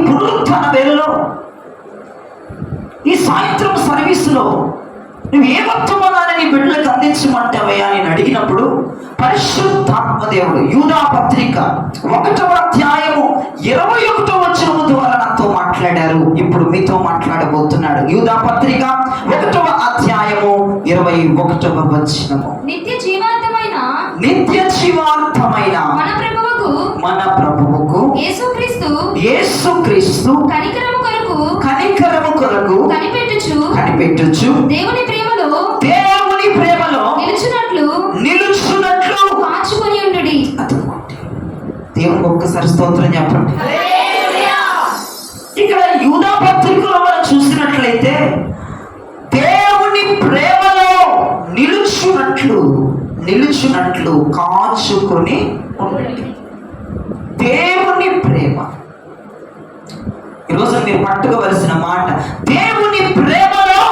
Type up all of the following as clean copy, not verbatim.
పునరుత్థాన వేళలో, ఈ సాయంత్రం సర్వీసులో నువ్వు ఏ వర్తమానాన్ని నీ బిడ్డలకు అందించమంటావయ్యా అని అడిగినప్పుడు పరిశుద్ధాత్మ దేవుడు యూదా పత్రిక 1వ అధ్యాయము 21వ వచనం ద్వారా నాతో మాట్లాడారు. ఇప్పుడు మీతో మాట్లాడబోతున్నాడు. యూదా పత్రిక 1వ అధ్యాయము 21వ వచనము. నిత్య జీవాంతమైన మన ప్రభువుకు యేసుక్రీస్తు కనికరము కొరకు కనిపెట్టుచు దేవుని ప్రేమలో నిలుచున్నట్లు కాచుకొని ఉండుడి. దేవునికి ఒక్కసారి స్తోత్రం చెప్పండి. ఇక్కడ యూదా పత్రికలో మనం చూసినట్లయితే దేవుని ప్రేమలో నిలుచున్నట్లు కాచుకొని ఉండండి. దేవుని ప్రేమ, ఈరోజు మీరు పట్టుకోవలసిన మాట, దేవుని ప్రేమలో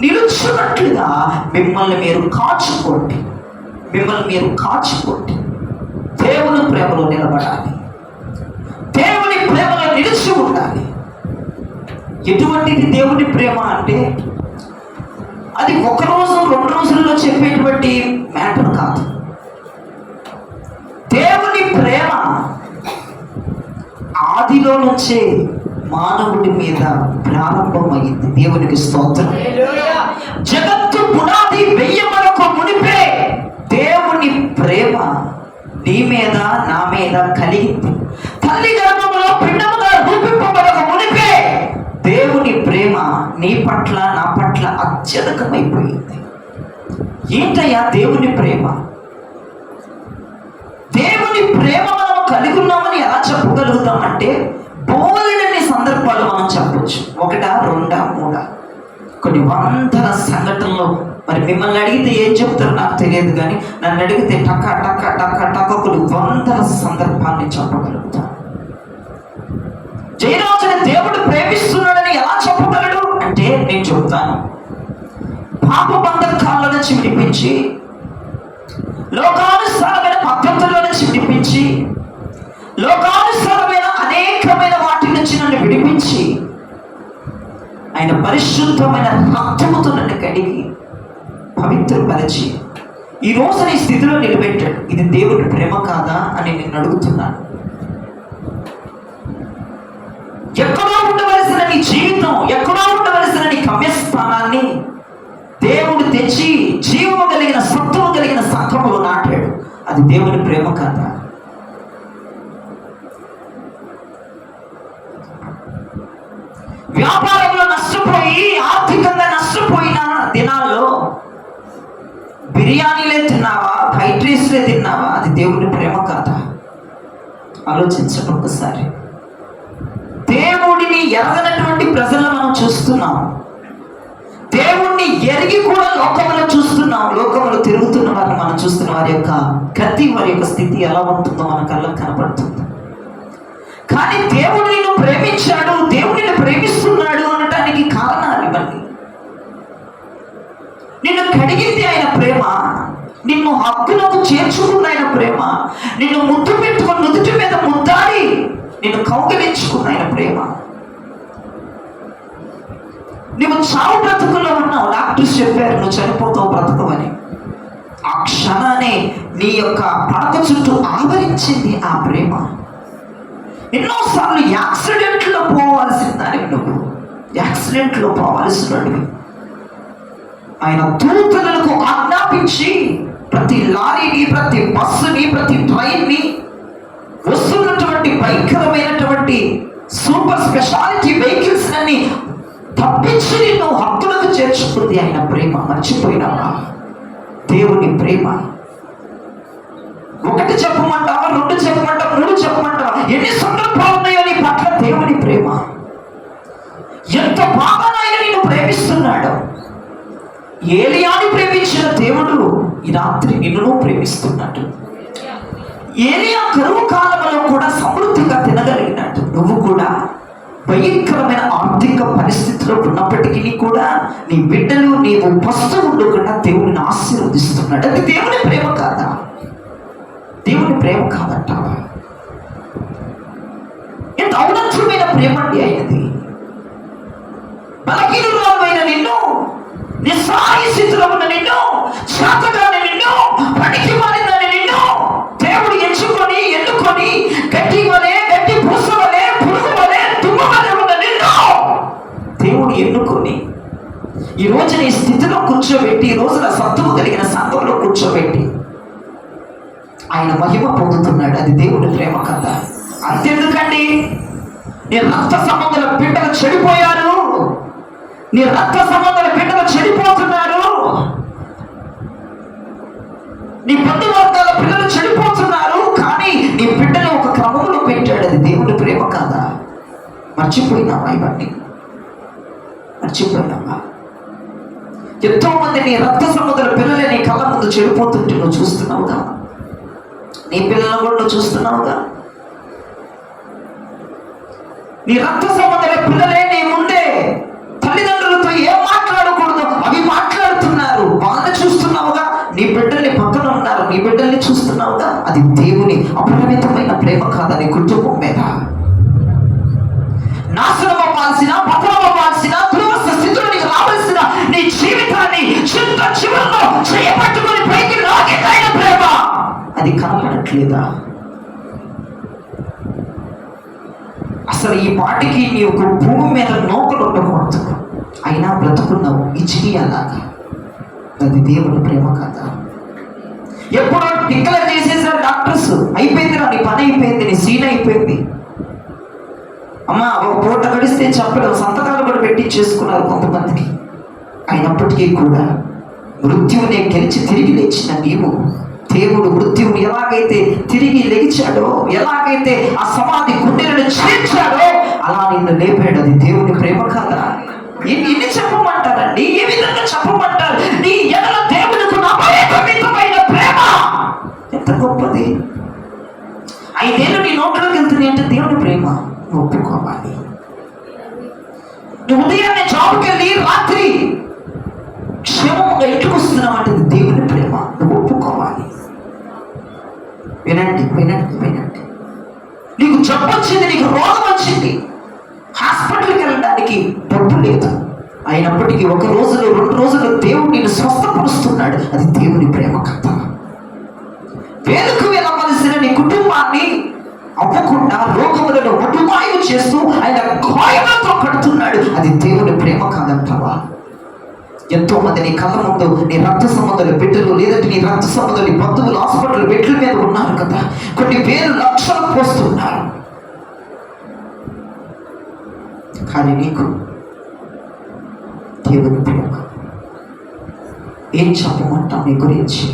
నిలుచున్నట్లుగా మిమ్మల్ని మీరు కాచుకోండి. దేవుని ప్రేమలో నిలబడాలి, దేవుని ప్రేమలో నిలిచి ఉండాలి. ఎటువంటిది దేవుని ప్రేమ అంటే అది 1 రోజు 2 రోజుల్లో చెప్పేటువంటి మ్యాటర్ కాదు. దేవుని ప్రేమ ఆదిలో నుంచే మానవుడి మీద ప్రారంభమైంది. దేవునికి స్తోత్రం. జగత్తు పునాది వెయ్యమనకు మునిపే దేవుని ప్రేమ నీ మీద నా మీద కలిగింది. తల్లి గర్భములో పిండముగా రూపింపబడక మునిపే దేవుని ప్రేమ నీ పట్ల నా పట్ల అత్యధికమైపోయింది. ఏంటయ్యా దేవుని ప్రేమ? దేవుని ప్రేమ మనం కలిగి ఉన్నామని ఎలా చెప్పగలుగుతామంటే బోలెడన్ని సందర్భాలు మనం చెప్పొచ్చు. 1, 2, 3 కొన్ని వందల సంఘటనలు. మరి మిమ్మల్ని అడిగితే ఏం చెప్తారో నాకు తెలియదు, కానీ నన్ను అడిగితే టక్క కొన్ని వందల సందర్భాన్ని చెప్పగలుగుతాను. జయరాజుని దేవుడు ప్రేమిస్తున్నాడని ఎలా చెప్పగలడు అంటే నేను చెప్తాను. పాప బంధకాల నుంచి విడిపించి, లోకానుసారమైన పద్ధతుల్లో నుంచి విడిపించి, లోకానుసారమైన అనేకమైన వాటి నుంచి నన్ను విడిపించి ఆయన పరిశుద్ధమైన రక్తముతో నన్ను కడిగి పవిత్రపరిచి ఈ రోజు నీ స్థితిలో నిలబెట్టాడు. ఇది దేవుడి ప్రేమ కాదా అని నేను అడుగుతున్నాను. ఎక్కడో ఉండవలసిన నీ జీవితం, ఎక్కడో ఉండవలసిన నీ గమ్యస్థానాన్ని దేవుడు తెచ్చి జీవము కలిగిన సత్వము కలిగిన సంఘములో నాటాడు. అది దేవుని ప్రేమ కాదా? వ్యాపారంలో నష్టపోయి, ఆర్థికంగా నష్టపోయిన దినాల్లో బిర్యానీలే తిన్నావా, ఫ్రైడ్ రైస్లే తిన్నావా? అది దేవుని ప్రేమ కాదా? ఆలోచించండి ఒకసారి. దేవుడిని ఎరగనటువంటి ప్రజలను మనం చూస్తున్నాం. దేవుణ్ణి ఎరిగి కూడా లోకములో చూస్తున్నాం. లోకములో తిరుగుతున్న వారిని మనం చూస్తున్న వారి యొక్క గతి, వారి యొక్క స్థితి ఎలా ఉంటుందో మన కళ్ళకు కనపడుతుంది. కానీ దేవుడు నిన్ను ప్రేమించాడు, దేవుడిని ప్రేమిస్తున్నాడు అనటానికి కారణాలు ఇవన్నీ. నిన్ను కడిగింది ఆయన ప్రేమ, నిన్ను హక్కులకు చేర్చుకున్న ఆయన ప్రేమ, నిన్ను ముద్దు పెట్టుకుని నుదుటి మీద ముద్దాడి నిన్ను కౌగిలించుకున్న ఆయన ప్రేమ. నువ్వు చావు బ్రతుకుల్లో ఉన్నావు, డాక్టర్స్ చెప్పారు నువ్వు చనిపోతావు, బ్రతకవని. ఆ క్షణాన్ని నీ యొక్క పడక చుట్టూ ఆవరించింది ఆ ప్రేమ. ఎన్నోసార్లు యాక్సిడెంట్లో పోవాల్సిన దానికి నువ్వు యాక్సిడెంట్లో పోవాల్సినవి ఆయన దూతలకు ఆజ్ఞాపించి ప్రతి లారీని, ప్రతి బస్సుని, ప్రతి ట్రైన్ని, వస్తున్నటువంటి భయంకరమైనటువంటి సూపర్ స్పెషాలిటీ వెహికల్స్ అన్ని తప్పించి నిన్ను హక్కులకు చేర్చుకుంది ఆయన ప్రేమ. మర్చిపోయినావా? దేవుని ప్రేమ. 1 చెప్పమంటావా, 2 చెప్పమంటావా, 3 చెప్పమంటావా? ఎన్ని సందర్భాలు ఉన్నాయో నీ పట్ల దేవుని ప్రేమ. ఎంత బాగా ఆయన నిన్ను ప్రేమిస్తున్నాడు. ఏలియాని ప్రేమించిన దేవుడు ఈ రాత్రి నిన్ను ప్రేమిస్తున్నాడు. ఏలియా కరువు కాలంలో కూడా సమృద్ధిగా తినగలిగినట్టు నువ్వు కూడా భయంకరమైన ఆర్థిక పరిస్థితిలో ఉన్నప్పటికీ కూడా నీ బిడ్డలు నీవు పస్తు ఉండకుండా దేవుడిని ఆశీర్వదిస్తున్నాడు. అది దేవుని ప్రేమ కాదా? దేవుని ప్రేమ కాదంటావా? ఎంత ఔన్నత్యమైన ప్రేమ అండి ఆయనది. బలహీనురాలైన నిన్ను, నిస్సహాయ స్థితిలో ఉన్న నిన్ను, శాతగాని నిన్ను, పనికి మారిన నిన్ను దేవుడు ఎంచుకొని ఎన్నుకొని గట్టి వలె, గట్టి పూస వలె, పురుగు వలె, దుమ్ము వలె ఉన్న నిన్ను దేవుడు ఎన్నుకొని ఈ రోజు నీ స్థితిలో కూర్చోబెట్టి, ఈ రోజున సత్తువు కలిగిన సంఘంలో కూర్చోబెట్టి ఆయన మహిమ పొందుతున్నాడు. అది దేవుడి ప్రేమ కథ. అంతెందుకండి, నీ రక్త సంబంధాల బిడ్డలు చెడిపోయారు, నీ రక్త సంబంధాల బిడ్డలు చెడిపోతున్నారు, నీ బంధువర్గాల పిల్లలు చెడిపోతున్నారు, కానీ నీ బిడ్డలు ఒక క్రమంలో పెట్టాడు. అది దేవుడి ప్రేమ కాదా? మర్చిపోయినావా? ఇవన్నీ మర్చిపోయినావా? ఎంతో మంది నీ రక్త సంబంధాల పిల్లలే నీ కళ్ళ ముందు చెడిపోతుంటే నువ్వు చూస్తున్నావుగా, నీ పిల్లలను కూడా నువ్వు చూస్తున్నావుగా. నీ రక్త సంబంధాల పిల్లలే నీ ముందే తల్లిదండ్రులతో ఏం మాట్లాడకూడదు అవి మాట్లాడుతున్నారు, వాళ్ళని చూస్తున్నావుగా. నీ బిడ్డల్ని పక్కన ఉన్నారు, నీ బిడ్డల్ని చూస్తున్నావుగా. అది దేవుని అపరిమితమైన ప్రేమ కాదా నీ కుటుంబం మీద? నాశనం అవ్వాల్సిన, పతనం అవ్వాల్సిన, దురవస్థ స్థితిలో నీకు రావాల్సిన నీ జీవితాన్ని చిన్న చివరిలో చేయబట్టుకుని పైకి లాగేదైన ప్రేమ అది కనపడట్లేదా? అసలు ఈ పాటికి నీ ఒక భూమి మీద నోకలు ఉండకూడదు, అయినా బ్రతుకున్నావు ఇచ్చియాలాగా. అది దేవుని ప్రేమ కదా? ఎప్పుడో డిక్లేర్ చేసేసారు డాక్టర్స్, అయిపోయింది నీ పని అయిపోయింది, నీ సీన్ అయిపోయింది. అమ్మ ఒక పూట గడిస్తే చెప్పడం సంతకాలు కూడా పెట్టించేసుకున్నారు కొంతమందికి. అయినప్పటికీ కూడా మృత్యువుని గెలిచి తిరిగి లేచిన నీవు, దేవుడు మృత్యువుని ఎలాగైతే తిరిగి లేచాడో, ఎలాగైతే ఆ సమాధి గుండెలను చేర్చాడో అలా నిన్ను లేపాడు. అది దేవుని ప్రేమ కాదా? ఎన్ని చెప్పమంటారండి? ఏ విధంగా చెప్పమంటారు? నీ ఎడల దేవునికి అపరిమితమైన ప్రేమ ఎంత గొప్పది. 5 ఏళ్ళు నీ నోట్లోకి వెళ్తుంది అంటే దేవుని ప్రేమ ఒప్పుకోవాలి. నువ్వు ఉదయాన్నే జాబ్కి వెళ్ళి రాత్రి క్షేమంగా ఇంటికి వస్తున్నావు అంటే దేవుని ప్రేమ, నువ్వు ఒప్పుకోవాలి. వినండి వినండి వినండి, నీకు జబ్బు వచ్చింది, నీకు రోగం వచ్చింది, హాస్పిటల్కి వెళ్ళడానికి డబ్బు లేదు, అయినప్పటికీ 1 రోజులో 2 రోజుల్లో దేవుడు నిన్ను స్వస్థపరుస్తున్నాడు. అది దేవుని ప్రేమ కథ. వేలుకు వెళ్ళవలసిన నీ కుటుంబాన్ని అవ్వకుండా రోగములను మటుమాయం చేస్తూ ఆయన గాయాలతో కడుతున్నాడు. అది దేవుని ప్రేమ కాదంటావా? ఎంతో మంది నీ కళ్ళ ముందు నీ రక్త సంబంధాల బిడ్డలు, లేదంటే నీ రక్త సంబంధాలు బంధువులు హాస్పిటల్ బెడ్ల మీద ఉన్నారు కదా, కొన్ని వేలు లక్షలు పోస్తున్నారు, కానీ నీకు దేవుని ప్రేమ ఏం చెప్పమంటావు? నీ గురించి,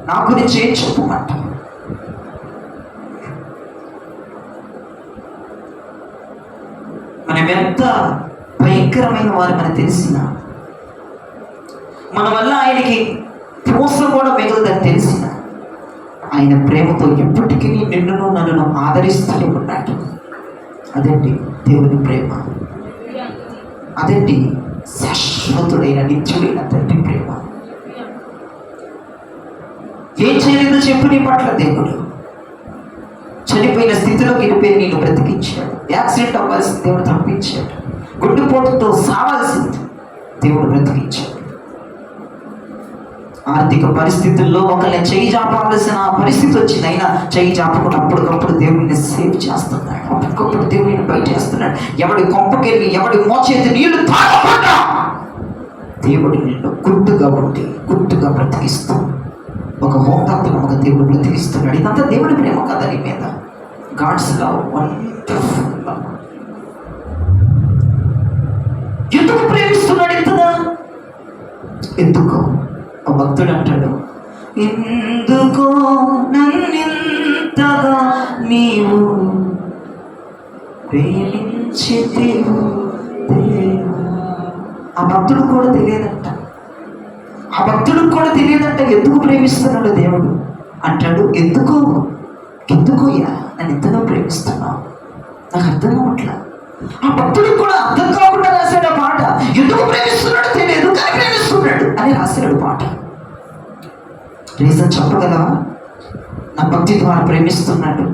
నా గురించి ఏం చెప్పమంటావు? మనం ఎంత భయంకరమైన వారు మనకు తెలిసిన, మన వల్ల ఆయనకి పూస కూడా మిగలదని తెలిసిన, ఆయన ప్రేమతో ఎప్పటికీ నిన్నును నన్ను ఆదరిస్తూనే ఉన్నాడు. అదండి దేవుని ప్రేమ, అదండి శాశ్వతుడైన నిత్యుడైన తండ్రి ప్రేమ. ఏం చేయలేదో చెప్పు నీ పట్ల దేవుడు. చనిపోయిన స్థితిలోకి వెళ్ళిపోయి నేను బ్రతికించాడు. యాక్సిడెంట్ అవ్వాల్సింది దేవుడు తప్పించాడు. గుండెపోటుతో సావాల్సింది దేవుడు బ్రతికించాడు. ఆర్థిక పరిస్థితుల్లో ఒకరిని చెయ్యి చాపాల్సిన పరిస్థితి వచ్చింది, అయినా చెయ్యి చాపకుండా అప్పటికప్పుడు దేవుడిని సేవ్ చేస్తున్నాడు, అప్పటికప్పుడు దేవుడిని బయట చేస్తున్నాడు. ఎవడి కొంపకెళ్ళి ఎవడి మోచేతి నీళ్లు తాగకుండా దేవుడి నిన్ను గుట్టుగా ఉండి గుట్టుగా బ్రతికిస్తూ ఒక మోతాత్మక దేవుడు బ్రతికిస్తున్నాడు. ఇదంతా దేవుడి ప్రేమ కదా నీ మీద. God's love, wonderful love. ఎందుకు ప్రేమిస్తున్నాడు ఇంతగా? ఎందుకో ఆ భక్తుడు అంటాడు, ఎందుకో నన్నింతగా నీవు ప్రేమించితివు దేవా. ఆ భక్తుడు కూడా తెలియదంట, ఆ భక్తుడికి కూడా తెలియదంట ఎందుకు ప్రేమిస్తున్నాడు దేవుడు. అంటాడు, ఎందుకో ఎందుకోయ్యా నన్ను ఎంతగా ప్రేమిస్తున్నావు, నాకు అర్థం అవ్వట్లా. ఆ భక్తుడికి కూడా అర్థం కాకుండా రాశాడు ఆ మాట. ఎందుకు ప్రేమిస్తున్నాడు తెలియదు కానీ ప్రేమిస్తున్నాడు అని రాశాడు పాట. రీజన్ చెప్పగలవా? నా భక్తి ద్వారా ప్రేమిస్తున్నాడు,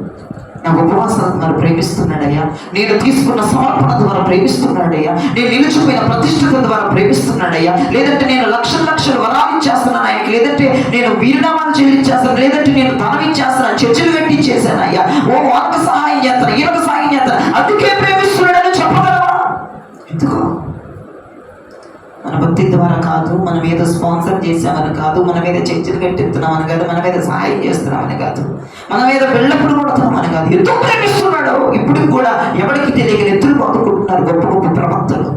నా ఉపవాసాల ద్వారా ప్రేమిస్తున్నాడయ్యా, నేను తీసుకున్న సమర్పణ ద్వారా ప్రేమిస్తున్నాడయ్యా, నేను నిలిచిపోయిన ప్రతిష్ఠత ద్వారా ప్రేమిస్తున్నాడయ్యా, లేదంటే నేను లక్షలు వరాలు ఇచ్చేస్తున్నాను ఆయనకి, లేదంటే నేను వీరునామాలు చెల్లించేస్తాను, లేదంటే నేను ధనం ఇచ్చేస్తాను, చర్చలు కట్టించేసానయ్యా, ఓ వాళ్ళకు సహాయం చేస్తాను, ఈయనకు సహాయం చేస్తాను, అందుకే ప్రేమిస్తున్నాడని చెప్పగలవా? ఎందుకు? మన భక్తి ద్వారా కాదు, మనం ఏదో స్పాన్సర్ చేసామని కాదు, మనం ఏదో చర్చలు కట్టిస్తున్నామని కాదు, మనం ఏదో సహాయం చేస్తున్నామని కాదు, మనం ఏదో వెళ్ళప్పుడు కొడుతున్నామని కాదు. ఎందుకు ప్రేమిస్తున్నాడో ఇప్పుడు కూడా ఎవరికి తెలియక ఎత్తులు పాదుకుంటున్నారు గొప్ప గొప్ప ప్రవక్తలు.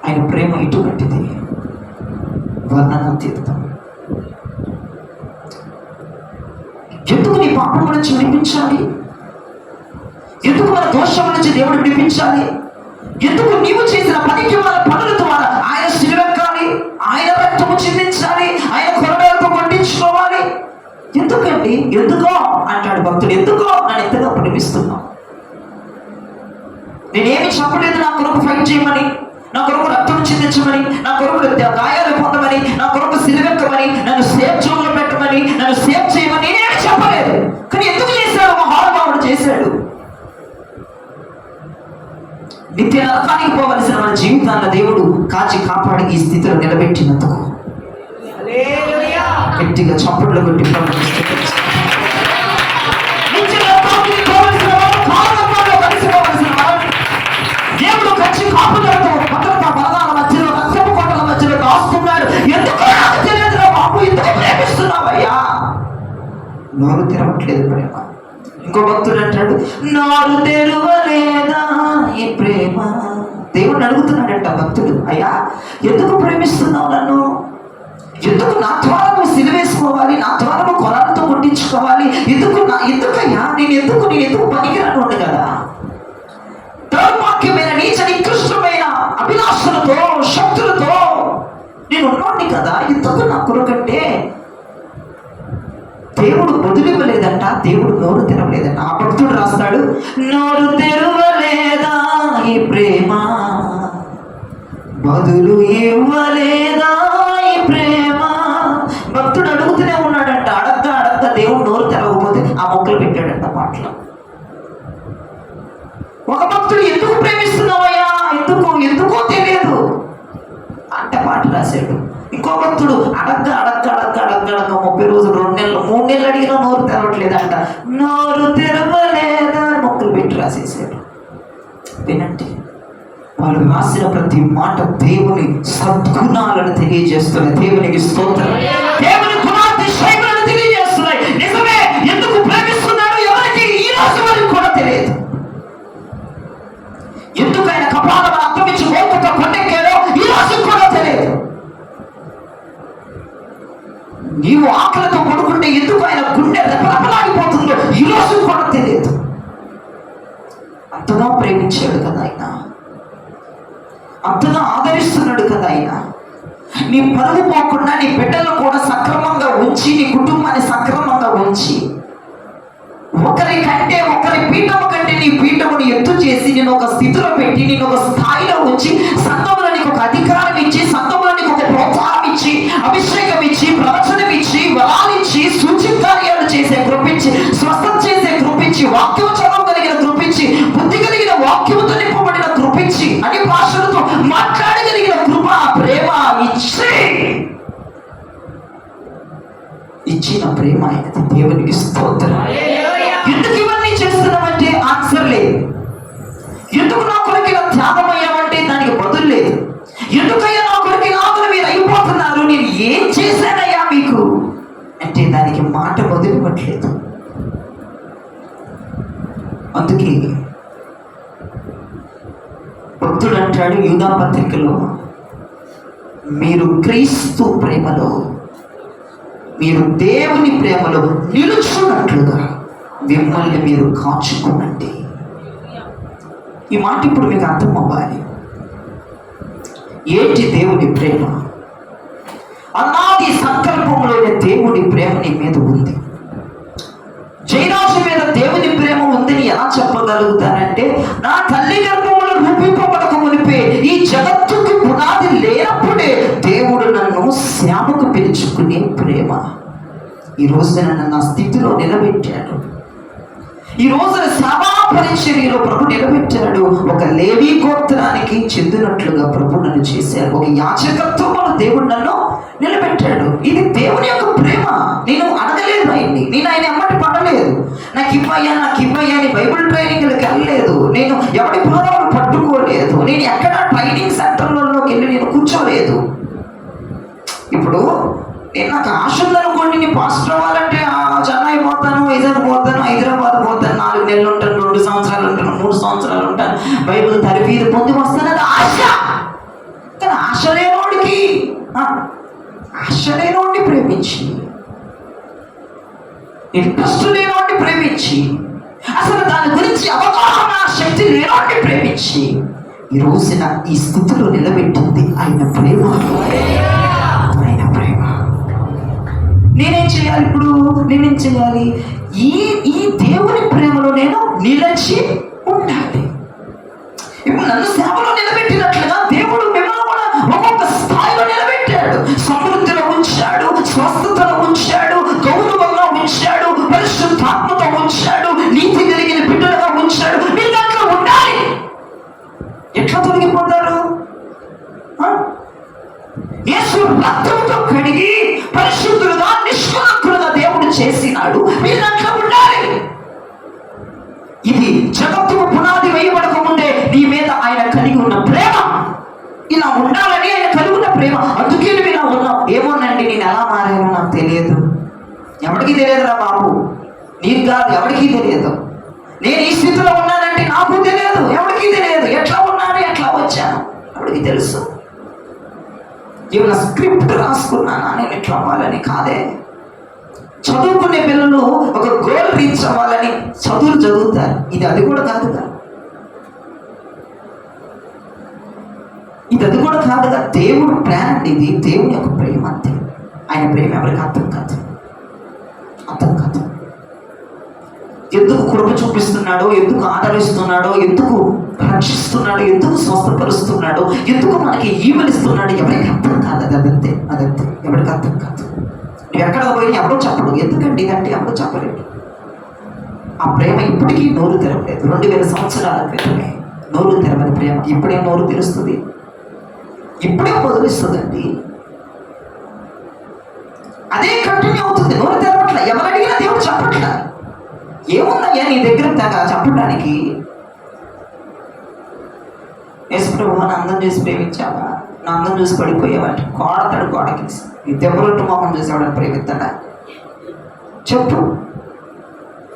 ఆయన ప్రేమ ఇటువంటిది, వర్ణనాతీతం. ఎందుకు నీ పాపం నుంచి విడిపించాలి? ఎందుకు మన దోషం నుంచి దేవుడు విడిపించాలి? ఎందుకు నీవు చేసిన పనికి వాళ్ళ పనుల ద్వారా ఆయన శిలువెక్కాలి, ఆయన రక్తము చిందించాలి, ఆయన కొరడాలతో కొట్టించుకోవాలి? ఎందుకండి? ఎందుకో అంటాడు భక్తుడు. ఎందుకో అని ఎంతగా ప్రేమిస్తున్నాం. నేనేమి చెప్పలేదు నా కొరకు ఫైట్ చేయమని, నా కొరకు రక్తం చిందించమని, నా కొరకు గాయాలు పొందమని, నా కొరకు శిలువెక్కమని, నన్ను సేఫ్ జోన్లో పెట్టమని, నన్ను సేఫ్ చేయమని నేనేమి చెప్పలేదు. కానీ ఎందుకు చేశాడు? మహానుభావుడు చేశాడు. నిత్య నరకానికి పోవలసిన మన జీవితాన్ని దేవుడు కాచి కాపాడి ఈ స్థితిలో నిలబెట్టినందుకు గట్టిగా చప్పట్లు కొట్టి దేవుడు కచ్చి కాపుదలతో భద్రత బలగాల మధ్యలో రక్తపు కోటల మధ్యలో దాస్తున్నాడు. ఎందుకు నాకు తెలియదురా బాబు, ఎందుకు ప్రేమిస్తున్నావయ్యా? నోరు తెరవట్లేదు ప్రేమ. ఇంకో భక్తుడు అంటాడు, నోరు తెరవలేదా ఈ ప్రేమ? దేవుడు అడుగుతున్నాడంట భక్తుడు, అయ్యా ఎందుకు ప్రేమిస్తున్నావు నన్ను? ఎందుకు నా ద్వారా నువ్వు సిలువేసుకోవాలి, నా ద్వారా నువ్వు కొరాలతో కొట్టించుకోవాలి? ఎందుకయ్యా నేను ఎందుకు పనికిరాను కదా? దౌర్భాగ్యమైన నీచ నికృష్టమైన అభిలాషలతో శక్తులతో నేను ఉన్నాను కదా, ఎందుకు నా కొరకంటే దేవుడు వదిలివ్వలేదంట, దేవుడు నోరు తెరవలేదంట. ఆ భక్తుడు రాస్తాడు, నోరు తెరవలేదా ఈ ప్రేమ, బదులు ఇవ్వలేదా ఈ ప్రేమ? భక్తుడు అడుగుతూనే ఉన్నాడంట. అడగ్గా దేవుడు నోరు తెరవకపోతే ఆ మొక్కలు పెట్టాడంట పాటలు. ఒక భక్తుడు ఎందుకు ప్రేమిస్తున్నావయ్యా, ఎందుకో తెలియదు అంట పాట రాశాడు. ఇంకో భక్తుడు అడగ్గా 30 రోజులు 2 నెలలు 3 నెలలు అడిగినా నోరు తెరవట్లేదంట. నోరు తెరవలేదా మొక్కలు పెట్టి రాసేసాడు. వినండి, వాళ్ళు రాసిన ప్రతి మాట దేవుని సద్గుణాలను తెలియజేస్తున్నాయి. దేవునికి స్తోత్రం. దేవుని గుణాతిశయములను తెలియజేస్తున్నాయి. నిజమే, ఎందుకు ప్రేమిస్తున్నాడో ఎవరికి ఈ రోజు వరకు కూడా తెలియదు. ఎందుకు ఆయన కపాలం అప్పగించి మోకుతో కొండెక్కాడో ఈ రోజు కూడా తెలియదు. నీవు ఆకలితో పడుకుంటే ఎందుకు ఆయన గుండె రెపరెపలాడిపోతుందో ఈ రోజు కూడా తెలియదు. అంతగా ప్రేమించాడు కదా ఆయన, అంతగా ఆదరిస్తున్నాడు కదా ఆయన. నీ పరుగు పోకుండా నీ బిడ్డలను కూడా సక్రమంగా ఉంచి, నీ కుటుంబాన్ని సక్రమంగా ఉంచి, ఒకరి పీఠము కంటే నీ పీఠముని ఎత్తు చేసి నేను ఒక స్థితిలో పెట్టి, నేను ఒక స్థాయిలో ఉంచి, సంఘంలో నీకు ఒక అధికారం ఇచ్చి, సంఘంలో నీకు ఒక ప్రోత్సాహం ఇచ్చి, అభిషేకం ఇచ్చి, ప్రవచనం ఇచ్చి, వరాలిచ్చి, సూచకార్యాలు చేసే కృపించి, స్వస్థత చేసే కృపించి, వాక్యం చదవగలిగిన కృపించి, బుద్ధి కలిగిన వాక్యముతో నింపబడిన కృపించి, అన్ని భాషలతో మాట్లాడగలిగిన కృప, ప్రేమ ఇచ్చిన ప్రేమ ఆయనది. దేవునికి స్తోత్రం. ఎందుకు ఇవన్నీ చేస్తున్నామంటే ఆన్సర్ లేదు. ఎందుకు నా కొరకు ఇలా త్యాగం అయ్యామంటే దానికి బదులు లేదు. ఎందుకయ్యా నా కొరకు ఇలాగలు మీరు అయిపోతున్నారు, నేను ఏం చేశానయ్యా మీకు అంటే దానికి మాట బదులివ్వట్లేదు. అందుకే భక్తుడు అంటాడు యూదా పత్రికలో, మీరు క్రీస్తు ప్రేమలో, మీరు దేవుని ప్రేమలో నిలుచున్నట్లుగా మిమ్మల్ని మీరు కాచుకోనండి. ఈ మాట ఇప్పుడు మీకు అర్థం అవ్వాలి. ఏంటి దేవుని ప్రేమ? అనాది సంకల్పంలోని దేవుని ప్రేమ నీ మీద ఉంది. జయరాజు మీద దేవుని ప్రేమ ఉందని ఎలా చెప్పగలుగుతానంటే, నా తల్లి గర్భంలో రూపింపబడక మునిపే, ఈ జగత్తుకి పునాది లేనప్పుడే దేవుడు నన్ను శ్యామకు పిలుచుకునే ప్రేమ ఈ రోజు నన్ను నా స్థితిలో నిలబెట్టాడు. ఈ రోజున సేవా పరిచర్యలో ప్రభు నిలబెట్టాడు. ఒక లేవీ గోత్రానికి చెందినట్లుగా ప్రభు నన్ను చేశారు. ఒక యాజకత్వంలో దేవుడు నన్ను నిలబెట్టాడు. ఇది దేవుని యొక్క ప్రేమ. నేను అడగలేదు ఆయన్ని, నేను ఆయన ఎమ్మటి పడలేదు. నాకు ఇవ్వయ్యా అని బైబిల్ ట్రైనింగ్లకు వెళ్ళలేదు. నేను ఎవరి పాదాలు పట్టుకోలేదు. నేను ఎక్కడ ట్రైనింగ్ సెంటర్లలోకి వెళ్ళి నేను కూర్చోలేదు. ఇప్పుడు నేను నాకు ఆశ ఉందనుకోండి, నేను పాస్టర్ అవ్వాలంటే చెన్నై పోతాను, వైజాగ్ పోతాను, హైదరాబాద్ పోతాను, 4 నెలలు ఉంటాను, 2 సంవత్సరాలు ఉంటాను, 3 సంవత్సరాలు ఉంటాను, బైబిల్ తరఫీదు పొంది వస్తాను. అది ఆశ. కానీ ఆశ లేనోడిని ప్రేమించి, ఇంట్రెస్ట్ లేనోడిని ప్రేమించి, అసలు దాని గురించి అవగాహన శక్తి లేనోడిని ప్రేమించి ఈ రోజున ఈ స్థితిలో నిలబెట్టింది ఆయన ప్రేమ. ఆయన ప్రేమ. నేనేం చేయాలి? ఈ దేవుని ప్రేమలో నేను నిలిచి ఉండాలి. ఇప్పుడు నన్ను సేవలో నిలబెట్టినట్లుగా దేవుడు మిమ్మల్ని కూడా ఒక్కొక్క స్థాయిలో నిలబెట్టాడు. సమృద్ధిలో ఉంచాడు, స్వస్థతలో ఉంచాడు, గౌరవంగా ఉంచాడు, పరిశుద్ధాత్మతో ఉంచాడు, నీతి కలిగిన బిడ్డలుగా ఉంచాడు. మీరు దాంట్లో ఉండాలి. ఎట్లా తొలగిపోతారు? యేసు రక్తంతో కడిగి పరిశుద్ధులుగా నిష్కలంకులుగా దేవుడు చేసినాడు. మీరు దాంట్లో ఉండాలి. ఇది జగత్తుకు పునాది వేయబడక ముందే నీ మీద ఆయన కలిగి ఉన్న ప్రేమ. ఇలా ఉండాలని ఆయన కలిగి ఉన్న ప్రేమ. అందుకే నువ్వు ఇలా ఉన్నావు. ఏమోనండి, నేను ఎలా మారానో నాకు తెలియదు. ఎవరికి తెలియదురా బాబు, నీకు కాదు, ఎవరికి తెలియదు. నేను ఈ స్థితిలో ఉన్నానంటే నాకు తెలియదు, ఎవరికి తెలియదు. ఎట్లా ఉన్నాను, ఎట్లా వచ్చాను ఎవరికి తెలుసు. ఏమైనా స్క్రిప్ట్ రాసుకున్నానా నేను ఎట్లా అవ్వాలని? కాదే. చదువుకునే పిల్లలు ఒక గోల్ రీచ్ అవ్వాలని చదువుతారు. అది కూడా కాదుగా. దేవుడు ప్లాన్ అండి. ఇది దేవుని యొక్క ప్రేమ అంతే. ఆయన ప్రేమ ఎవరికి అర్థం కాదు. ఎందుకు కృప చూపిస్తున్నాడో, ఎందుకు ఆదరిస్తున్నాడో, ఎందుకు రక్షిస్తున్నాడు, ఎందుకు స్వస్థపరుస్తున్నాడు, ఎందుకు మనకి ఈవెనిస్తున్నాడు ఎవరికి అర్థం కాదు. అదంతే ఎవరికి అర్థం కాదు. నువ్వు ఎక్కడ పోయినా ఎవరో చెప్పడు. ఎందుకండి ఇదంటే ఎవరో చెప్పలేడు. ఆ ప్రేమ ఇప్పటికీ నోరు తెరవలేదు. 2000 సంవత్సరాల క్రితమే నోరు తెరవని ప్రేమ ఇప్పుడే నోరు తెరుస్తుంది, ఇప్పుడే వదిలిస్తుందండి. అదే కంటిన్యూ అవుతుంది. నోరు తెరవట్ల. ఎవరు అడిగినా దేవుడు చెప్పట్ల. ఏముందయ్యా నీ దగ్గర చెప్పడానికి? యేసు ప్రభువా, నా అందం చూసి ప్రేమించావా? నా అందం చూసి పడిపోయేవాటి కోడతాడు. గోడకి ఈ దెబ్బరొట్టు మొహం చూసేవాడని ప్రేమిస్తాడా?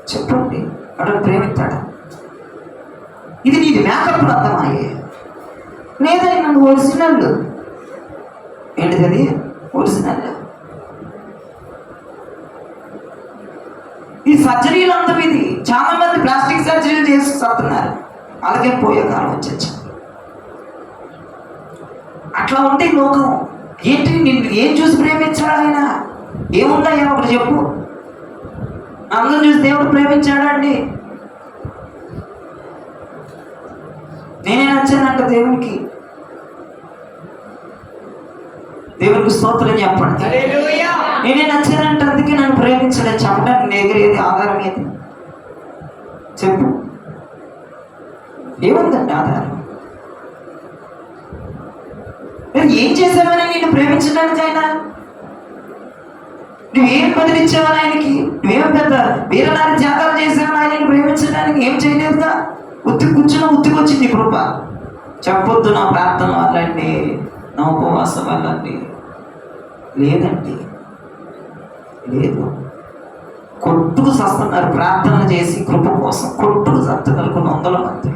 చెప్పండి, అతను ప్రేమిస్తాడా? ఇది నీది మేకప్లు అర్థమయ్యే లేదని నన్ను ఒరిజినల్. ఏంటిది అది? ఒరిజినల్. ఈ సర్జరీలు అంతా ఇది. చాలా మంది ప్లాస్టిక్ సర్జరీలు చేసి వస్తున్నారు. అలాగే పోయే కాలం వచ్చేది. అట్లా ఉంటే లోకం. ఏంటి, నిన్ను ఏం చూసి ప్రేమించాడు ఆయన? ఏముందయ్యా ఒకటి చెప్పు. అందరం చూసి దేవుడు ప్రేమించాడా అండి? నేనే నచ్చానంట దేవునికి. దేవునికి స్తోత్రం చెప్పండి. నేనే నచ్చానంటే అందుకే నన్ను ప్రేమించలేదు చెప్పడానికి నెగరేది ఆధారం ఏది చెప్పు? ఏముందండి ఆధారం? నేను ఏం చేసావని నిన్ను ప్రేమించడానికి ఆయన? నువ్వేం బదిలిచ్చావని ఆయనకి? నువ్వేం పెద్ద వీరనారి త్యాగాలు చేసావని ఆయనని ప్రేమించడానికి? ఏం చేయలేదుగా. ఉత్తికొచ్చింది కృప. చెప్పొద్దు నా ప్రార్థన వాళ్ళండి, నా ఉపవాసం వాళ్ళండి. లేదండి, లేదు. కొట్టుకు చస్తున్నారు ప్రార్థన చేసి కృప కోసం. కొట్టుకు చస్తున్నారు కొన్ని 100 మంది.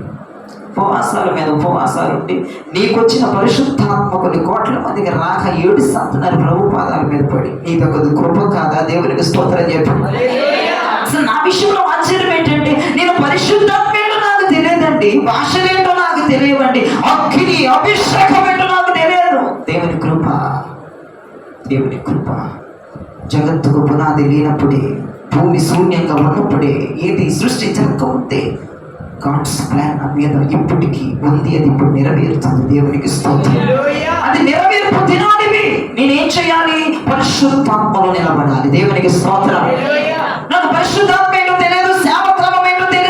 ఉపవాసాల మీద ఉపవాసాలు ఉండి నీకొచ్చిన పరిశుద్ధాత్మ కొన్ని కోట్ల మందికి రాక ఏడుస్తున్నారు ప్రభు పాదాల మీద పడి. నీదొక కృప కాదా? దేవునికి స్తోత్రం చెప్పండి. అసలు నా విషయంలో ఆశ్చర్యం ఏంటంటే, నేను పరిశుద్ధాత్మ ఏంటో నాకు తెలియదండి, భాషలేంటో నాకు తెలియవండి, అగ్ని అభిషేకం ఏంటో నాకు తెలియదు. దేవుని కృప. జగత్తుకు పునాది లేనప్పుడే, భూమి శూన్యంగా ఉన్నప్పుడే, ఏది సృష్టించకపోతే గాడ్స్ ప్లాన్ నా మీద ఇప్పటికీ ఉంది. అది ఇప్పుడు నెరవేరుతుంది. దేవునికి స్తోత్రం. అది నెరవేర్పు దినానివి. నేనేం చేయాలి? పరిశుద్ధాత్మలో నిలబడాలి. దేవునికి స్తోత్రం. నాకు పరిశుద్ధాత్మ ఏంటో తెలియదు, సేవక్రమం ఏంటో తెలియదు.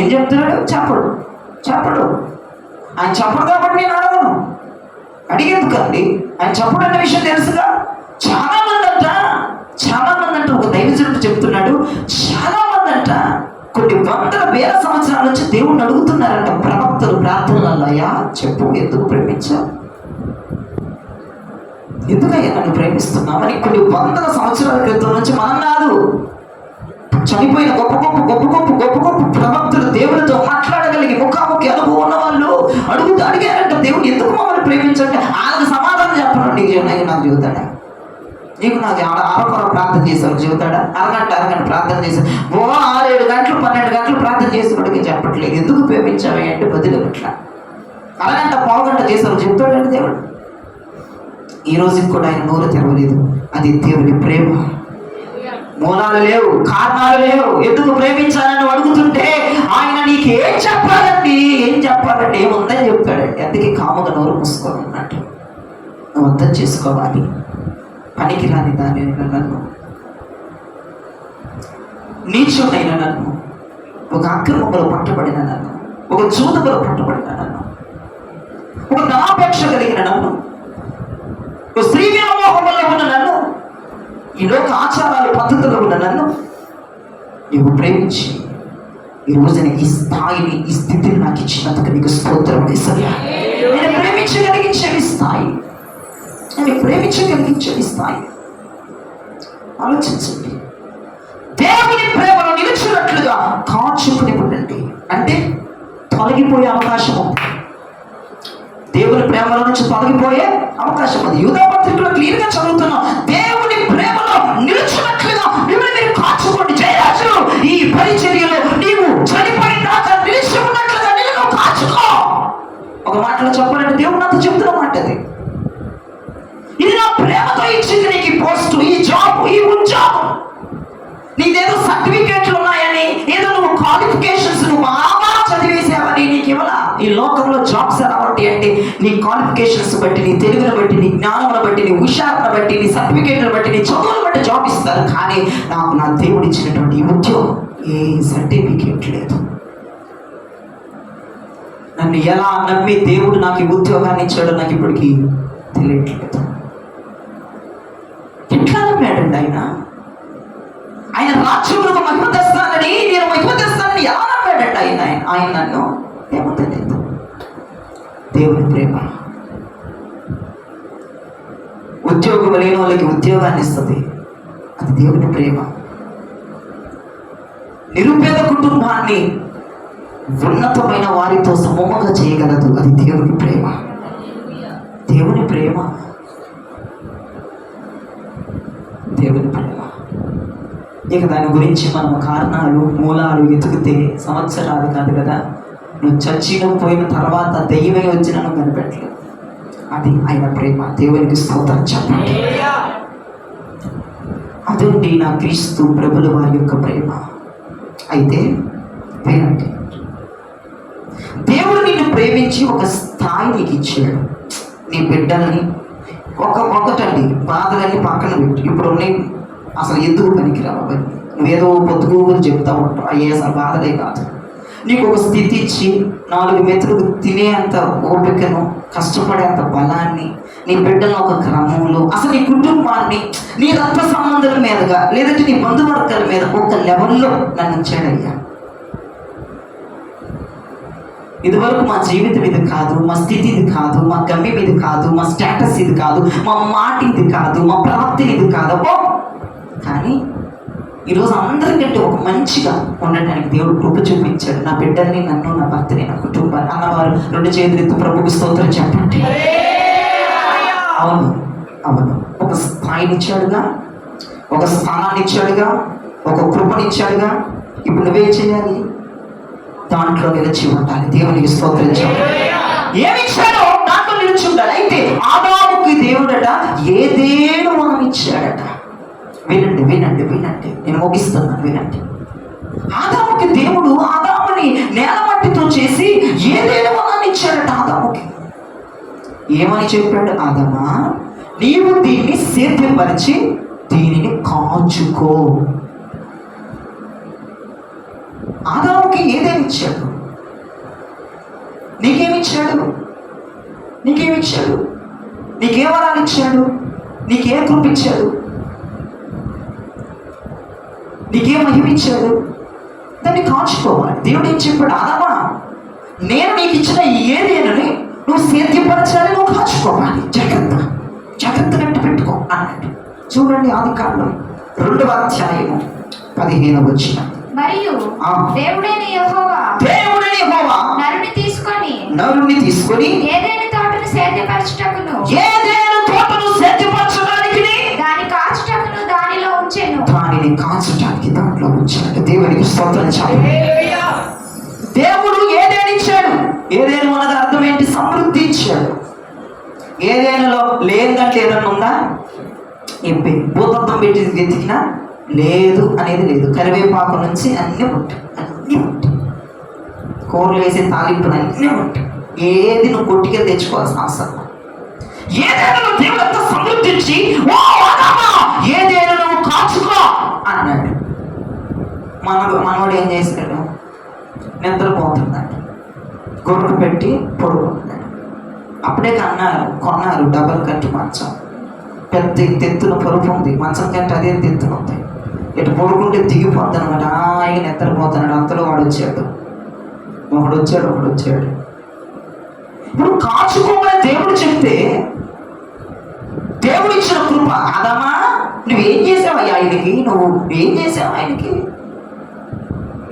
ఏం చెప్తున్నాడు? చెప్పడు. ఆయన చెప్పడు కాబట్టి నేను అడగను. అడిగేందుకు అండి? ఆయన చెప్పడు అన్న విషయం తెలుసుగా. చాలా మంది అంట ఒక దైవజనుడు చెప్తున్నాడు, చాలా మంది అంట కొన్ని వందల వేల సంవత్సరాల నుంచి దేవుణ్ణి అడుగుతున్నారంట ప్రవక్తలు ప్రార్థనలలో, అయ్యా చెప్పు, ఎందుకు ప్రేమించావు, ఎందుకయ్యా నన్ను ప్రేమిస్తున్నామని కొన్ని వందల సంవత్సరాల క్రితం నుంచి మనం కాదు, చనిపోయిన గొప్ప గొప్ప ప్రవక్తలు దేవుడితో మాట్లాడగలిగి ముఖాముఖి అనుభవం ఉన్న వాళ్ళు అడిగారంట, దేవుడు ఎందుకు మమ్మల్ని ప్రేమించంటే ఆయనకు సమాధానం చెప్పడం. నీకు నాకు చెబుతాడా? నీకు నాకు అరకొర ప్రార్థన చేశారు చెబుతాడా? అరగంట ప్రార్థన చేశారు, 6-7 గంటలు 12 గంటలు ప్రార్థన చేసినప్పటికీ చెప్పట్లేదు. ఎందుకు ప్రేమించావే అంటే బదులు అట్లా అరగంట పావుగంట చేశారు చెబుతాడండి దేవుడు. ఈ రోజుకి కూడా ఆయన నోరు తెరవలేదు. అది దేవుని ప్రేమ. మూలాలు లేవు, కారణాలు లేవు. ఎందుకు ప్రేమించాలని అడుగుతుంటే ఆయన నీకేం చెప్పాలండి, ఏముందని చెప్తాడండి. అందుకే కాముగా నోరు మూసుకోవాలి అన్నట్టు. నువ్వు అర్థం చేసుకోవాలి. పనికిరాని దాని నన్ను, నీచునైన నన్ను, ఒక అక్రమంలో పట్టబడిన నన్ను, ఒక జూదములో పట్టబడిన నన్ను, ఒక ధనాపేక్ష కలిగిన నన్ను, ఒక స్త్రీ వ్యామోహంలో ఉన్న నన్ను, ఈ లోక ఆచారాలు పద్ధతుల్లో ఉన్న నన్ను నీవు ప్రేమించి ఈ రోజున ఈ స్థాయిని, ఈ స్థితిని నాకు ఇచ్చినందుకు నీకు స్తోత్రం యేసయ్యా. నేను ప్రేమించగలిగించే స్థాయి, ఆలోచించండి. దేవుని ప్రేమను నిలిచినట్లుగా కాచుకుని ఉండండి. అంటే తొలగిపోయే అవకాశం ఉంది. దేవుని ప్రేమలో నుంచి తొలగిపోయే అవకాశం ఉంది. యూదా పత్రికలో క్లియర్గా చదువుతున్నాం, దేవుని ప్రేమలో నిలిచినట్లుగా మిమ్మల్ని మీరు కాచుకోండి. జయరాజు, ఈ పరిచర్యలో నీవు చనిపోయిన దాకా నిలిచి ఉన్నట్లుగా నిన్ను కాచుకో. ఒక మాటలో చెప్పాలంటే దేవుడు నాతో చెప్తున్న మాట అది. ఇది నా ప్రేమతో ఇచ్చింది నీకు ఈ పోస్టు, ఈ జాబ్, ఈ ఉద్యోగం. నీదేదో సర్టిఫికేట్లు ఉన్నాయని, ఏదో నువ్వు క్వాలిఫికేషన్స్ నువ్వు బాగా చదివేసావని నీకు ఇవ్వాల. ఈ లోకంలో జాబ్స్ ఎలా ఉంటాయి అంటే నీ క్వాలిఫికేషన్స్ బట్టి, నీ తెలుగును బట్టి, నీ జ్ఞానమును బట్టి, నీ హుషారును బట్టి, నీ సర్టిఫికేట్లను బట్టి, నీ చదువును బట్టి జాబ్ ఇస్తారు. కానీ నాకు నా దేవుడు ఇచ్చినటువంటి ఈ ఉద్యోగం ఏ సర్టిఫికేట్ లేదు. నన్ను ఎలా నమ్మి దేవుడు నాకు ఈ ఉద్యోగాన్ని ఇచ్చాడో నాకు ఇప్పటికీ తెలియట్లేదు. ఎట్లా నమ్మాడండి ఆయన రాజ్యములకు మహిమ తెస్తానని, నేను మహిమ తెస్తానని ఎలా నమ్మాడండి ఆయన నన్ను? ఏమో తెలియదు. దేవుని ప్రేమ. ఉద్యోగం లేని వాళ్ళకి ఉద్యోగాన్ని ఇస్తుంది, అది దేవుని ప్రేమ. నిరుపేద కుటుంబాన్ని ఉన్నతమైన వారితో సమూహంగా చేయగలదు, అది దేవుని ప్రేమ. దేవుని ప్రేమ. ఇక దాని గురించి మనం కారణాలు, మూలాలు వెతికితే సంవత్సరాలు కాదు కదా. నువ్వు చచ్చిన పోయిన తర్వాత దెయ్యమే వచ్చి నన్ను కనిపెట్టలేదు. అది ఆయన ప్రేమ. దేవునికి స్తోత్రం చెప్పండి. అదండి నా క్రీస్తు ప్రభుల వారి యొక్క ప్రేమ. అయితే వినండి, దేవుడు నిన్ను ప్రేమించి ఒక స్థాయి నీకు ఇచ్చాడు. నీ బిడ్డల్ని ఒకటండి, బాధలన్నీ పక్కన పెట్టి ఇప్పుడు ఉన్నాయి అసలు ఎందుకు పనికిరావు అవన్నీ. నువ్వేదో పొద్దుగూరు చెప్తా ఉంటావు, అయ్యే అసలు బాధలే కాదు. నీకు ఒక స్థితి ఇచ్చి 4 మెతుకులు తినే అంత ఓపికను, కష్టపడే అంత బలాన్ని, నీ బిడ్డలను ఒక క్రమంలో, అసలు నీ కుటుంబాన్ని, నీ రక్త సంబంధాల మీదగా, లేదంటే నీ బంధువర్గాల మీద ఒక లెవెల్లో నన్ను ఉంచాడయ్యా. ఇదివరకు మా జీవితం ఇది కాదు, మా స్థితి ఇది కాదు, మా గమ్యం ఇది కాదు, మా స్టేటస్ ఇది కాదు, మా మాట ఇది కాదు, మా ప్రవర్తన ఇది కాదు. కానీ ఈరోజు అందరికంటే ఒక మంచిగా ఉండటానికి దేవుడు కృప చూపించాడు. నా బిడ్డల్ని, నన్ను, నా భర్తని, నా కుటుంబాన్ని. అన్నవారు 2 చేతులెత్తి ప్రభువుకి స్తోత్రం చెప్పండి. అవును, ఒక స్థాయిని ఇచ్చాడుగా, ఒక స్థానాన్ని ఇచ్చాడుగా, ఒక కృపనిచ్చాడుగా. ఇప్పుడు నువ్వే చేయాలి, దాంట్లో నిలిచి ఉండాలి. దేవునికి స్తోత్రం చెప్పండి. ఏమిచ్చాడో దాంట్లో నిలిచి ఉండాలి. అయితే ఆదాముకి దేవుడట ఏదేను మనం ఇచ్చాడట. వినండి వినండి వినండి, నేను ముగిస్తున్నాను, వినండి. ఆదాముకి దేవుడు ఆదాముని నేల మట్టితో చేసి ఏదేను మనం ఇచ్చాడట. ఆదాముకి ఏమని చెప్పాడు? ఆదామా, నీవు దీన్ని సేద్యపరిచి దీనిని కాచుకో. ఆదాముకి ఏదేమిచ్చాడు? నీకేమిచ్చాడు? నీకేమిచ్చాడు? నీకే వరాలు ఇచ్చాడు? నీకే కృప ఇచ్చాడు? నీకే మహిమిచ్చాడు? దాన్ని కాచుకోవాలి. దేవుడు ఏం చెప్పాడు? ఆదామా, నేను నీకు ఇచ్చిన ఏదేనని నువ్వు సేద్యపరచాలి, నువ్వు కాచుకోవాలి, జాగ్రత్త పెట్టుకో అన్నాడు. చూడండి, ఆదికాండం 2వ అధ్యాయము 15వ వచనం. మరియు ఆ. దేవుడైన యెహోవా నరుని తీసుకొని ఏదైనా తోటను సేద్యపరచడానికి దాని కాచుటకును దానిని కాచటానికి దాంట్లో ఉంచాడు. దేవునికి స్తోత్రం చెప్పండి. దేవుడు ఏదేని ఇచ్చాడు. ఏదేను అన్నది అర్థం ఏంటి? సమృద్ధి ఇచ్చాడు. ఏదేనులో లేదంటే ఏదన్నా ఉందా? చెప్పి భూతత్వం పెట్టి వెతికినా లేదు అనేది లేదు. కరివేపాకు నుంచి అన్నీ ఉంటాయి, కూరలు వేసే తాలింపులు అన్నీ ఉంటాయి. ఏది నువ్వు కొట్టిగా తెచ్చుకోవాల్సిన అవసరం. ఏదేను దేవుడు అంతా సమృద్ధించి ఏదేను నువ్వు కాచుకో అన్నాడు. మనవాడు ఏం చేశాడు? నిద్రపోతున్నాడు, గొడుగు పెట్టి పడుకుంటున్నాడు. అప్పుడే కొన్నారు డబల్ కట్టి మంచం. పెద్ద తెత్తున పరుపు ఉంది, మంచం కంటే అదే తెత్తున ఉంది. ఇటు పడుకుంటే దిగిపోద్ది అనమాట. ఆయన నిద్రపోతున్నాడు. అంతలో ఒకడు వచ్చాడు. ఇప్పుడు కాచుకోమని దేవుడు చెప్తే, దేవుడు ఇచ్చిన కృప, ఆదామా నువ్వేం చేసావయ్యా ఆయనకి? నువ్వు ఏం చేసావు ఆయనకి?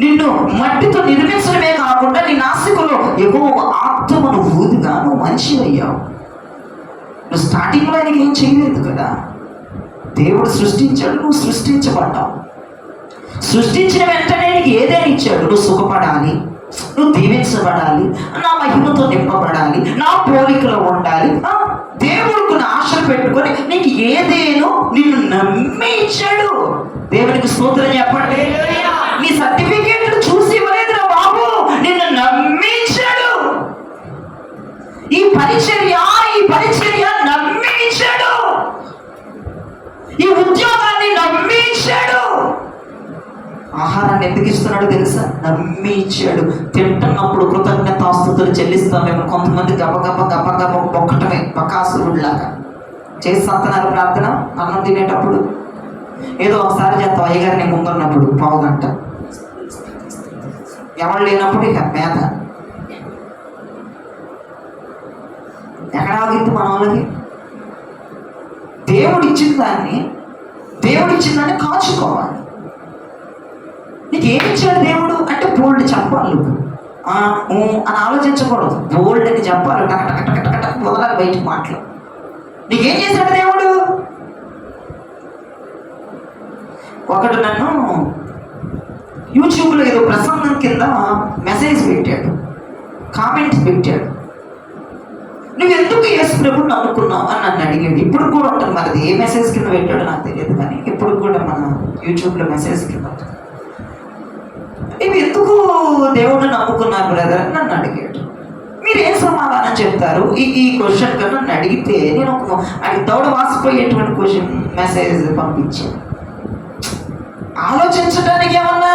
నిన్ను మట్టితో నిర్మించడమే కాకుండా నీ నాసికలో ఎగువ ఆత్మను ఊదిగా నువ్వు మనిషి అయ్యావు. నువ్వు స్టార్టింగ్లో ఆయనకి ఏం చేయలేదు కదా. దేవుడు సృష్టించాడు, నువ్వు సృష్టించబడ్డావు. సృష్టించిన వెంటనే నీకు ఏదైనా ఇచ్చాడు. నువ్వు సుఖపడాలి, నువ్వు దీవించబడాలి, నా మహిమతో నింపబడాలి, నా పోలికలో ఉండాలి. దేవుడికి ఆశలు పెట్టుకొని నీకు ఏదేనో నిన్ను నమ్మి ఇచ్చాడు. దేవునికి స్తోత్రం చెప్పండి. నీ సర్టిఫికేట్ చూసి ఇవ్వలేదురా బాబు, నిన్ను నమ్మి ఇచ్చాడు. ఈ పరిచర్య నమ్మి ఇచ్చాడు. ఈ ఉద్యోగాన్ని నమ్మి ఇచ్చాడు. ఆహారాన్ని ఎందుకు ఇస్తున్నాడు తెలుసా? నమ్మి ఇచ్చాడు. తింటున్నప్పుడు కృతజ్ఞతాస్తుతులు చెల్లిస్తామేమో. కొంతమంది గబగబ బొక్కటమే బకాసురుడిలాగా చేస్తున్నారు ప్రార్థన. అన్నం తినేటప్పుడు ఏదో ఒకసారి చేస్తాం. అయ్యగారిని ముందున్నప్పుడు పావుగంట, ఎవరు లేనప్పుడు ఇక మేత. ఎక్కడ ఆగిద్ది మన వాళ్ళకి? దేవుడిచ్చిన దాన్ని కాచుకోవాలి. నీకు ఏమిచ్చాడు దేవుడు అంటే బోల్డ్ చెప్పాలి. అని ఆలోచించకూడదు, బోల్డ్ అని చెప్పాలి. టక మొదలాలి బయటకు మాటలు. నీకేం చేశాడు దేవుడు? ఒకడు నన్ను యూట్యూబ్లో ఏదో ప్రసంగం కింద మెసేజ్ పెట్టాడు, కామెంట్స్ పెట్టాడు. నువ్వు ఎందుకు యేసు ప్రభువుని నమ్ముకున్నావు అని నన్ను అడిగాడు. ఇప్పుడు కూడా ఉంటుంది, మరి ఏ మెసేజ్ కింద పెట్టాడో నాకు తెలియదు, కానీ ఇప్పుడు కూడా మన యూట్యూబ్లో మెసేజ్ కింద నువ్వు ఎందుకు దేవుడిని నమ్ముకున్నారు బ్రదర్ అని నన్ను అడిగాడు. మీరు ఏం సమాధానం చెప్తారు ఈ క్వశ్చన్ కన్నా నన్ను అడిగితే? నేను దౌడ వాసిపోయేటువంటి క్వశ్చన్ మెసేజ్ పంపించాను. ఆలోచించడానికి ఏమన్నా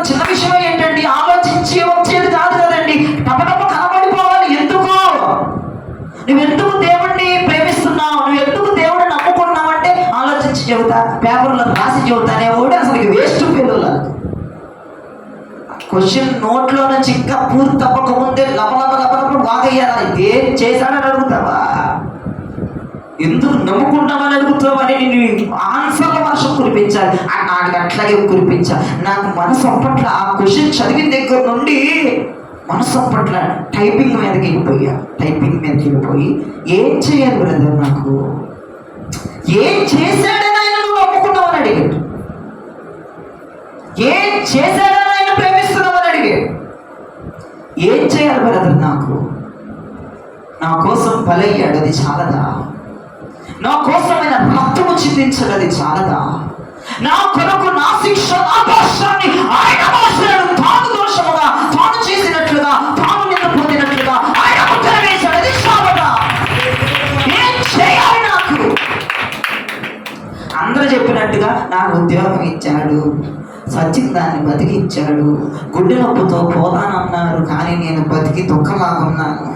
చిన్న విషయం ఏంటండి? ఆలోచించి వచ్చేది కాదు కదండి, టపటప కనబడిపోవాలి. నువ్వెందుకు దేవుడిని ప్రేమిస్తున్నావు, నువ్వెందుకు దేవుడిని నమ్ముకున్నావు అంటే ఆలోచించి చెబుతా, పేపర్లో రాసి చెబుతానే కూడా అసలు వేస్ట్ ఫెయిల్. క్వశ్చన్ నోట్లో నుంచి ఇంకా పూర్తి తప్పకముందే లపలప బాగయ్యారా? ఏం చేశాడని అడుగుతావా? ఎందుకు నమ్ముకుంటామని అడుగుతావని నేను ఆన్సర్ల వర్షం కురిపించాలి. నాకు అట్లాగే కురిపించాలి. నాకు మనసు అప్పట్ల ఆ క్వశ్చన్ చదివిన దగ్గర నుండి మనసు అప్పట్ల టైపింగ్ మీదకి వెళ్ళిపోయి ఏం చేయాలి బ్రదర్, నాకు ఏం చేశాడని ఆయన నువ్వు నమ్ముకున్నావని అడిగాడు. ఏం చేశాడని ఆయన ప్రేమిస్తున్నావని అడిగాడు. ఏం చేయాలి బ్రదర్? నా కోసం బలయ్యాడు, అది చాలదా? నా కోసమైన రక్తము చిందించాడు, అది చాలదా? నా కొరకు నా శిక్ష, నా దోషాన్ని ఆయన మోసాడు. తాను దోషముగా తాను చేసినట్లుగా, తాను నిన్ను పొందినట్లుగా ఆయన ముద్ర వేశాడు, అది చాలదా? ఏం చేయాలి నాకు? అందరూ చెప్పినట్టుగా నాకు ఉద్యోగం ఇచ్చాడు, సచిన్ దాన్ని బతికిచ్చాడు. గుండె నొప్పితో పోతానన్నారు, కానీ నేను బతికి దుఃఖలాగున్నాను.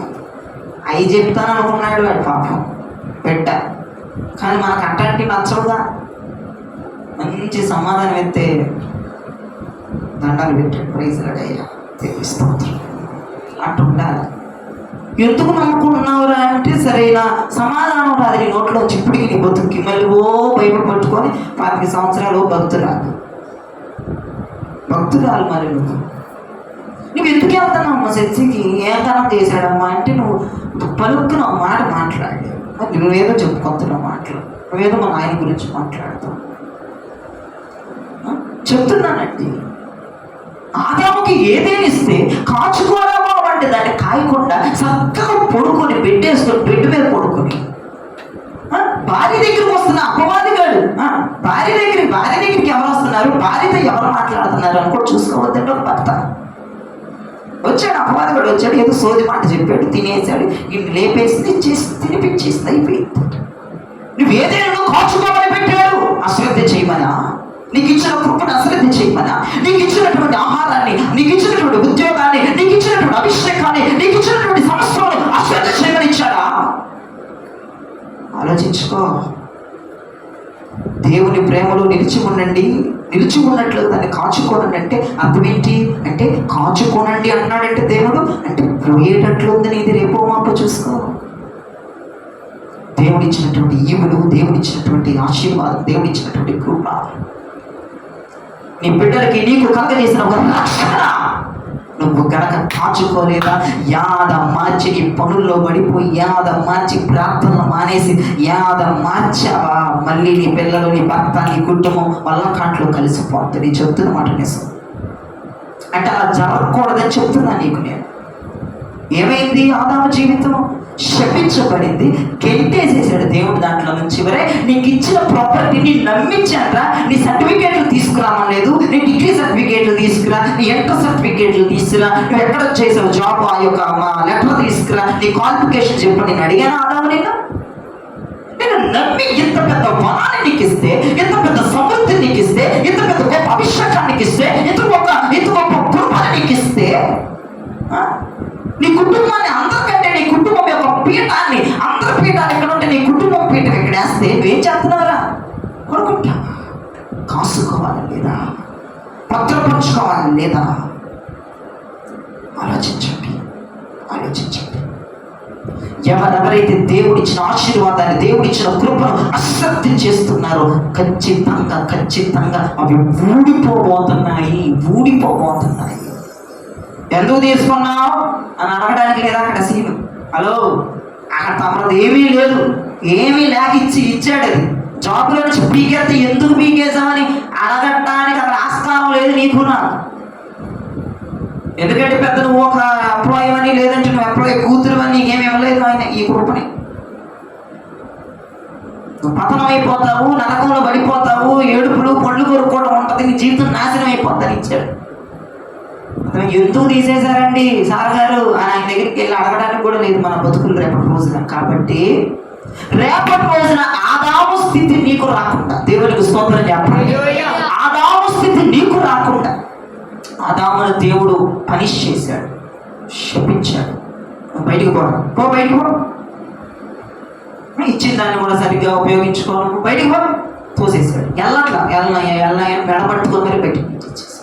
అవి చెప్తాను అనుకున్నాడు వాడు పాపం పెట్ట. కానీ మనకు అట్లాంటి నచ్చవుగా. మంచి సమాధానం ఎత్తే దండాలు పెట్టాడు, ప్రైజ్ అయ్యా తెలుస్తాం అట్టు ఉండాలి. ఎందుకు నమ్ముకుంటున్నావురా అంటే సరైన సమాధానం రాదు నీ నోట్లో. చిప్పుడికి నీ బతుక్కి మళ్ళీ బైబిల్ పట్టుకొని 40 సంవత్సరాలు భక్తురాలు మరి నువ్వు ఎందుకు వెళ్తున్నావు మా చర్చికి? ఏం తనం చేశాడమ్మా అంటే నువ్వు పలుక్కున మాట మాట్లాడి, నువ్వేదో చెప్పుకొస్తున్నావు మాటలు, నువ్వేదో మా ఆయన గురించి మాట్లాడతావు. చెప్తున్నానండి, ఆదాముకి ఏదేని ఇస్తే కాచుకోవడమో అంటే దాన్ని కాయకుండా చక్కగా పడుకొని పెట్టేసుకొని బెడ్ మీద పడుకొని భార్య దగ్గరికి వస్తున్న అపవాదిగాడు. భార్య దగ్గరికి ఎవరు వస్తున్నారు, భార్యతో ఎవరు మాట్లాడుతున్నారు అని కూడా చూసుకోవద్దంటే ఒక భర్త వచ్చాడు. అపవాదిగాడు వచ్చాడు, ఏదో సోది మాట చెప్పాడు, తినేసాడు, ఇన్ని లేపేసింది, తినిపించేసింది, అయిపోయింది. నువ్వు ఏదైనా కాచుకోమని పెట్టాడు, అశ్రద్ధ చేయమనా? నీకు ఇచ్చిన కృపను అశ్రద్ధ చేయమనా? నీకు ఇచ్చినటువంటి ఆహారాన్ని, నీకు ఇచ్చినటువంటి ఉద్యోగాన్ని, నీకు ఇచ్చినటువంటి అభిషేకాన్ని, నీకు ఇచ్చినటువంటి సమస్యలను అశ్రద్ధ చేయమని ఇచ్చాడా? ఆలోచించుకో. దేవుని ప్రేమలో నిలిచి ఉండండి. నిలిచి ఉన్నట్లు దాన్ని కాచుకోనండి అంటే అర్థం ఏంటి అంటే, కాచుకోనండి అన్నాడంటే దేవుడు అంటే పోయేటట్లు ఉంది నీది, రేపో మాపో చూసుకో. దేవుడిచ్చినటువంటి ఈవులు, దేవుడిచ్చినటువంటి ఆశీర్వాదం, దేవుడిచ్చినటువంటి కృప నీ బిడ్డలకి నీకు కలగజేసిన ఒక రక్షణ నువ్వు గనక కాచుకోలేదా, యాద మార్చి నీ పనుల్లో పడిపోయి, యాద మార్చి ప్రార్థనలు మానేసి, యాద మార్చావా, మళ్ళీ నీ పిల్లలు, నీ భర్త, నీ కుటుంబం వల్ల కాంట్లో కలిసిపోతుంది. నీ చెప్తున్న మాట నిజం అంటే అలా జరగకూడదని చెప్తున్నా నీకు నేను. ఏమైంది? ఆదాము జీవితం శపించబడింది, గెంటేసేసాడు దేవుడు దాంట్లో నుంచి. వరే నీకు ఇచ్చిన ప్రాపర్టీని నమ్మించారా, నీ సర్టిఫికేట్లు తీసుకురామలేదు, నీ డిగ్రీ సర్టిఫికేట్లు తీసుకురా, నీ ఎంటర్ సర్టిఫికేట్లు తీసుకురా, నువ్వు ఎక్కడ చేసావు జాబ్ ఆ యొక్క లెటర్ తీసుకురా, నీ క్వాలిఫికేషన్ చెప్పు. నేను అడిగాను ఆదాము, నేను నమ్మి ఇంత పెద్ద వనాన్ని నీకు ఇస్తే, ఇంత పెద్ద సమృద్ధిని నీకు ఇస్తే, ఇంత పెద్ద గొప్ప అభిషేకానికి ఇస్తే, ఇంత గొప్ప కృపని నీకు ఇస్తే, నీ కుటుంబాన్ని అందరికంటే, నీ కుటుంబం యొక్క పీఠాన్ని, అందరి పీఠాలు ఎక్కడ ఉంటే నీ కుటుంబం పీఠం ఎక్కడ వేస్తే నువ్వేం చేస్తున్నావురా? కొనుక్కుంటా. కాసుకోవాలి లేదా, భద్రపరచుకోవాలి లేదా? ఆలోచించండి. ఎవరెవరైతే దేవుడిచ్చిన ఆశీర్వాదాన్ని, దేవుడిచ్చిన కృపను అశ్రద్ధ చేస్తున్నారో ఖచ్చితంగా అవి ఊడిపోబోతున్నాయి. ఎందుకు తీసుకున్నావు అని అడగడానికి లేదా అక్కడ సీను? హలో, అక్కడ తమది ఏమీ లేక ఇచ్చాడు. అది జాబ్లో నుంచి పీకేస్తే ఎందుకు పీకేసామని అడగటానికి అక్కడ ఆస్కారం లేదు నీకు నాకు. ఎందుకంటే పెద్ద నువ్వు ఒక ఎంప్లాయీ అని, లేదంటే నువ్వు ఎంప్లాయీ కూతురు అని నీకేమి ఇవ్వలేదు ఆయన ఈ కృపని. నువ్వు పతనం అయిపోతావు, నరకంలో పడిపోతావు, ఏడుపులు పళ్ళు కొరుక్కోవడం ఉంటుంది, నీ జీవితం నాశనం అయిపోతాను ఇచ్చాడు. ఎందుకు తీసేశారండి సార్ గారు అని ఆయన దగ్గరికి వెళ్ళి అడగడానికి కూడా లేదు మన బతుకులు రేపటి రోజున. కాబట్టి రేపటి రోజున ఆదాము స్థితి నీకు రాకుండా, దేవునికి స్తోత్రం చెప్పండి, ఆదాము స్థితి నీకు రాకుండా ఆదామును దేవుడు పనిష్ చేశాడు, శపించాడు. బయటికి బయటికి పో, ఇచ్చిన దాన్ని కూడా సరిగ్గా ఉపయోగించుకోవాలి, బయటికి పో, తోసేశాడు. ఎల్లయ్య మెడపట్టుకొని మరి బయటికి తెచ్చేసాడు.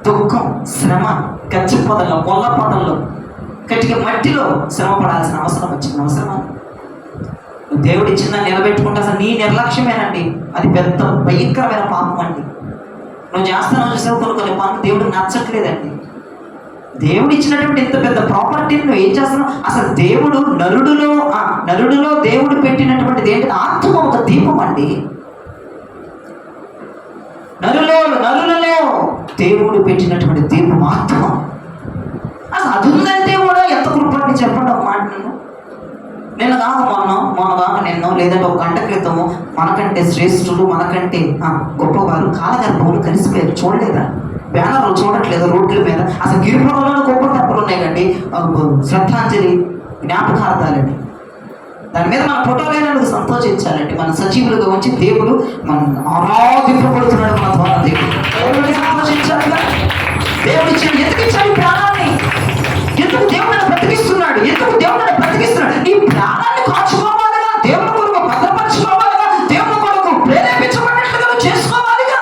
దుఃఖం, శ్రమ, గచ్చి పొదల్లో, పొల్ల పొదల్లో, గట్టిగా మట్టిలో శ్రమ పడాల్సిన అవసరం వచ్చింది. అవసరమా? దేవుడు ఇచ్చిన నిలబెట్టుకుంటే అసలు నీ నిర్లక్ష్యమేనండి, అది పెద్ద భయంకరమైన పాపం అండి. నువ్వు చేస్తున్నావు చూసావు కొన్ని పనులు దేవుడు నచ్చట్లేదండి. దేవుడు ఇచ్చినటువంటి ఇంత పెద్ద ప్రాపర్టీని నువ్వు ఏం చేస్తున్నావు? అసలు దేవుడు నరుడులో దేవుడు పెట్టినటువంటిది ఏంటి? ఆత్మ ఒక దీపం అండి. నరులలో దేవుడు పెట్టినటువంటి దీపం ఆత్మ. అసలు అది ఉందంటే కూడా ఎంత కృపండి చెప్పండి ఒక మాట. నిన్న కాక నిన్నో లేదంటే ఒక గంట క్రితము మనకంటే శ్రేష్ఠులు, మనకంటే గొప్పవారు కాలగర్భంలో కలిసిపోయారు. చూడలేదా? బ్యానర్లు చూడట్లేదు రోడ్ల మీద. అసలు గిరిపురంలో గొప్ప తప్పులు ఉన్నాయి కండి, శ్రద్ధాంజలి జ్ఞాపకార్థాలండి. దాని మీద మన ఫోటోలైనందుకు సంతోషించాలండి. మన సజీవులుగా ఉంచి దేవుడు మనం ఆరాధింపబడుతున్నాడు మన ద్వారా. దేవుడు అర్పించాలి ప్రాణాన్ని. ఎందుకు దేవుడు నన్ను బ్రతికిస్తున్నాడు, ఎందుకు దేవుడు నన్ను బ్రతికిస్తున్నాడు? నీ ప్రాణాన్ని కాచుకోవాలిగా, దేవుని కొరకు భద్రపరచుకోవాలిగా, దేవుని కొరకు ప్రేరేపించబడినట్లుగా నువ్వు చేసుకోవాలిగా.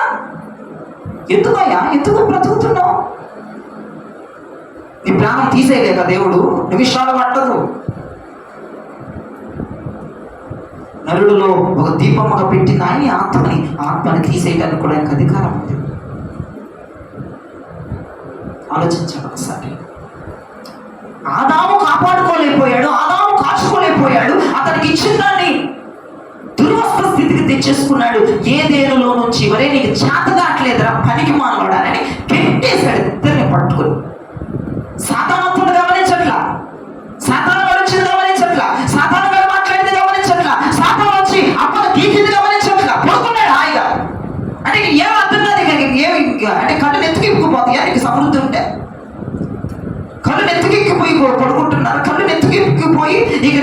ఎందుకయ్యా ఎందుకు బ్రతుకుతున్నావు? నీ ప్రాణం తీసేయలేక దేవుడు నిమిషాలు పట్టదు. నరుడులో ఒక దీపముగా పెట్టిన ఆయన ఆత్మని తీసేయడానికి కూడా ఆయనకు అధికారం ఉంది. ఆలోచించాడు ఒకసారి. ఆదాము కాపాడుకోలేకపోయాడు, ఆదాము కాచుకోలేకపోయాడు, అతనికి ఇచ్చిన దాన్ని దుర్వస్థ స్థితికి తెచ్చేసుకున్నాడు. ఏదేనులో నుంచి వరే నీకు చేత కావట్లేదురా పనికి మానవాడని గెట్టేశాడు ఇద్దరిని పట్టుకొని. సాతానత్తుడు గమనించట్లా, సాతాను వచ్చింది గమనించట్లా, సాతాను గారు మాట్లాడింది గమనించట్లా, సాతాను వచ్చి అప్పను తీసింది గమనించట్లా, పడుకున్నాడు హాయిగా. అంటే ఏం అర్థం కాదు. ఏమి అంటే కళ్ళు నెత్తుకెక్కిపోతాయా? నీకు సమృద్ధి ఉంటే కళ్ళు నెత్తుకెక్కిపోయి పడుకుంటున్నారు, కళ్ళు నెత్తుకెక్కిపోయి ఇక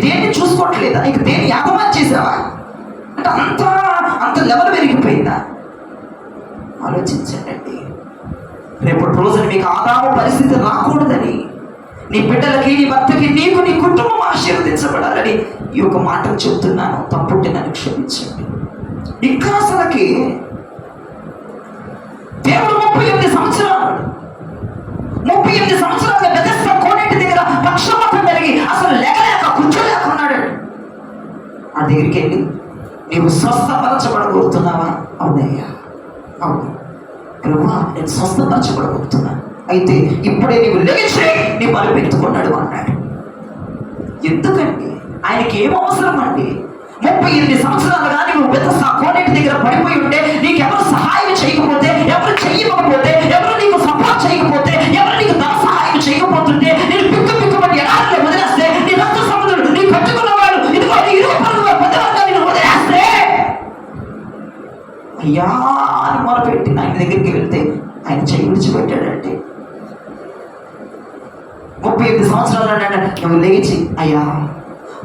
దేన్ని చూసుకోవట్లేదా? ఇక దేన్ని యాగమా చేసావా? అంటే అంత లెవెల్ పెరిగిపోయిందా? ఆలోచించండి. రేపటి రోజున మీకు ఆదాము పరిస్థితి రాకూడదని, నీ బిడ్డలకి, నీ భర్తకి, నీకు, నీ కుటుంబం ఆశీర్వదించబడాలని ఈ యొక్క మాటలు చెప్తున్నాను. తప్పుంటే నన్ను క్షమించండి. ఇంకా అసలుకి దేవుడు 38 సంవత్సరాలుగా బెతెస్దా కోనేటి దగ్గర పక్షపాతం కలిగి అసలు లేకలేక కూర్చోలేకున్నాడు. ఆ దగ్గరికి వెళ్ళి నీవు స్వస్థపరచబడగలుగుతున్నావా? అవునయ్యా, అవును ప్రభువా, నేను స్వస్థపరచబడగలుగుతున్నాను. అయితే ఇప్పుడే నీవు లేచి నీ బలిపెట్టుకున్నాడు అన్నాడు. ఎందుకండి? ఆయనకి ఏం అవసరం అండి? 38 సంవత్సరాలుగా నువ్వు బెతెస్దా కోనేటి దగ్గర పడిపోయి ఉంటే, నీకెవరు సహాయం చేయకపోతే, ఎవరు చెయ్యకపోతే, ఎవరు నీకు సపోర్ట్ చేయకపోతే, ఎవరు నీకు ధన సహాయం చేయకపోతుంటే, నేను పిక్కుపడి ఎడారిలో వదిలేస్తే, నీ రక్త సముద్రుడు, నీ కట్టుకున్నవాడు, ఇదిగో నీ ఇరుగు పొరుగు పెద్దవాళ్ళు వదిలేస్తే, అయ్యా అని మొరపెట్టి ఆయన దగ్గరికి వెళ్తే ఆయన చెయ్యి విడిచిపెట్టాడంటే. 38 సంవత్సరాలు అన్నాడు. నువ్వు లేచి అయ్యా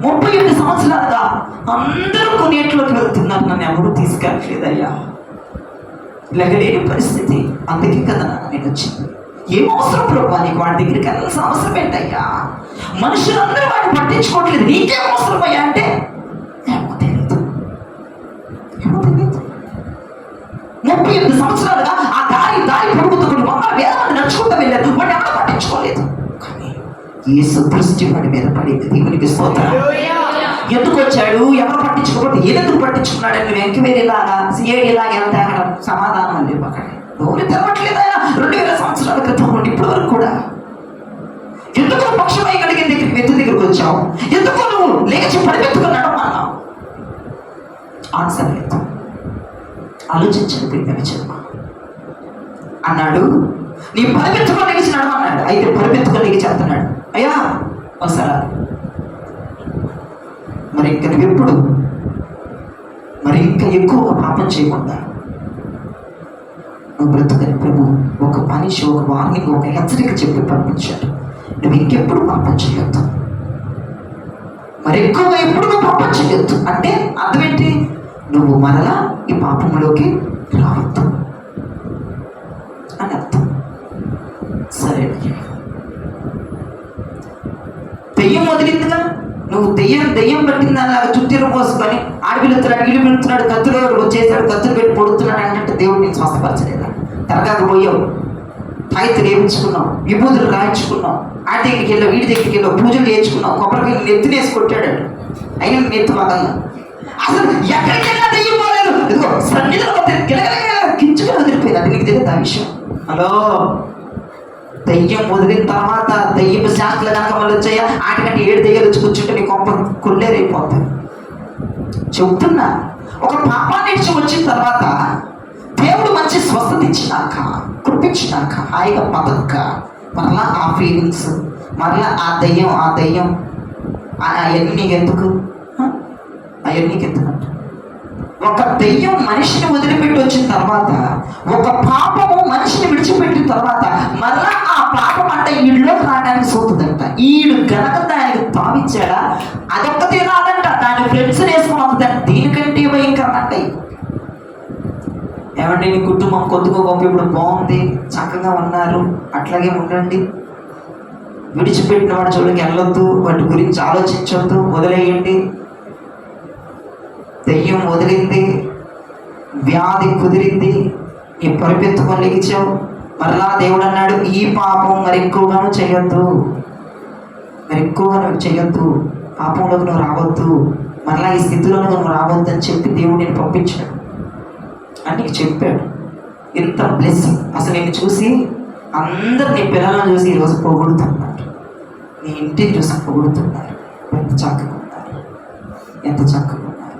38 సంవత్సరాలుగా అందరూ కొనేట్లోకి వెళ్తున్నారు, నన్ను ఎవరు తీసుకెళ్ళట్లేదయ్యా, లెగలేని పరిస్థితి, అందుకే కదా నేను వచ్చింది. ఏం అవసరం ప్రభు నీకు వాడి దగ్గరికి వెళ్ళాల్సిన అవసరం ఏంటయ్యా? మనుషులందరూ వాడిని పట్టించుకోవట్లేదు, నీకేం అవసరం అయ్యా అంటే ఏమో తెలియదు. 38 సంవత్సరాలుగా ఆ దారి పొడుగుతున్న వేల మంది నడుచుకుంటూ వెళ్ళారు, వాడిని ఎవరు పట్టించుకోలేదు. కానీ యేసు దృష్టి వాడి మీద పడింది. దేవునికి స్తోత్రం. ఎందుకు వచ్చాడు? ఎవరు పట్టించుకోకపోతే ఏదెందుకు పట్టించుకున్నాడు? నువ్వు ఎంక్వైరీలాగా సిఐడిలాగా ఎంత అక్కడ సమాధానం లేవు. అక్కడ నోరు తెరవట్లేదు ఆయన 2000 సంవత్సరాల క్రితం నుండి ఇప్పటి వరకు కూడా. ఎందుకు పక్షమై కలిగిన దగ్గరికి వచ్చావు? ఎందుకు నువ్వు లేచి పడిపెట్టుకున్నాడు అన్నావు? ఆన్సర్ లేదు. ఆలోచించండి ప్రియమైన జన్మ. అన్నాడు నీ పరిపెత్తుకొని లేచినాడు అన్నాడు. అయితే పరిపెత్తుకొని లేచి చెప్తున్నాడు, అయ్యా ఒకసారి మరి ఇంకా నువ్వెప్పుడు మరి ఇంకా ఎక్కువ పాపం చేయకుండా నువ్వు బ్రతుకని ప్రభు ఒక మనిషి, ఒక వార్నింగ్, ఒక హెచ్చరిక చెప్పి పంపించాడు. నువ్వు ఇంకెప్పుడు పాపం చేయొద్దు, మరి ఎక్కువ ఎప్పుడు నువ్వు పాపం చేయొద్దు. అంటే అర్థం ఏంటి? నువ్వు మరలా ఈ పాపంలోకి రావద్దు అని అర్థం. సరే, దెయ్యం వదిలిందిగా, నువ్వు దెయ్యం పట్టింది అలాగా చుట్టీలు పోసుకొని ఆడపిలుతున్నాడు, ఇల్లు పిలుస్తున్నాడు, కత్తులు వచ్చేసాడు, కత్తులు పెట్టి పొడుతున్నాడు అంటే దేవుడు నేను స్వస్థపరచలేదా? తరగాకు పోయావు, తాయితులు వేయించుకున్నావు, విభూతులు రాయించుకున్నావు, ఆ దగ్గరికి వెళ్ళావు, వీడి దగ్గరికి వెళ్ళావు, పూజలు చేయించుకున్నావు, కొబ్బరికాయలు నెత్తినేసి కొట్టాడు, అయినా నెత్తి పగల. అసలు ఎక్కడికి వెళ్ళినా దెయ్యం పోలేదు. ఇదిగో సన్నిధిలో కించుకొని వదిలిపోయింది. అది నీకు తెలియదు ఆ విషయం? హలో, దెయ్యం వదిలిన తర్వాత దెయ్యపు శాస్త్రాలు కనుక మళ్ళీ వచ్చాయా, ఆటకంటే 7 దెయ్యాలు వచ్చి కూర్చుంటే నీ కొంప కొల్లేరైపోతాయి. చెబుతున్నా, ఒక పాపాన్ని ఇచ్చి వచ్చిన తర్వాత దేవుడు మంచి స్వస్థత ఇచ్చినాక, కురిపించినాక, హాయిగా బతక మరలా ఆ ఫీలింగ్స్, మరలా ఆ దెయ్యం అవన్నీ నీకెందుకు? అవన్నీ నీకెందుకంట? ఒక దెయ్యం మనిషిని వదిలిపెట్టి వచ్చిన తర్వాత, ఒక పాపము మనిషిని విడిచిపెట్టిన తర్వాత మరలా ఆ పాపం అంటే ఈడులోకి రావడానికి సోతుందంట. ఈడు గనక దానికి తావిచ్చాడా, అదొక్కతే రాదంట, దాని ఫ్రెండ్స్ వేసుకుని వస్తుందంట. దీనికంటే భయంకరం అంటే ఏమంటే నీ కుటుంబం కొద్దిగా గొప్ప ఇప్పుడు బాగుంది, చక్కగా ఉన్నారు, అట్లాగే ఉండండి. విడిచిపెట్టిన వాడి జోలికి వెళ్ళొద్దు, వాటి గురించి ఆలోచించొద్దు, వదిలేయండి. దెయ్యం వదిలింది, వ్యాధి కుదిరింది, నీ పరిపెత్తుకొని లెగిచావు. మరలా దేవుడు అన్నాడు, ఈ పాపం మరి ఎక్కువగాను చేయొద్దు, మరి ఎక్కువగా నువ్వు చేయొద్దు, పాపంలోకి నువ్వు రావద్దు, మరలా ఈ స్థితిలో నువ్వు రావద్దు అని చెప్పి దేవుడు నేను పంపించాడు అని నీకు చెప్పాడు. ఇంత బ్లెస్సింగ్. అసలు నేను చూసి అందరు నీ పిల్లలను చూసి ఈరోజు పొగుడుతున్నారు, నీ ఇంటిని చూసి పొగుడుతున్నారు. ఎంత చక్కగా ఉన్నారు, ఎంత చక్కగా ఉన్నారు.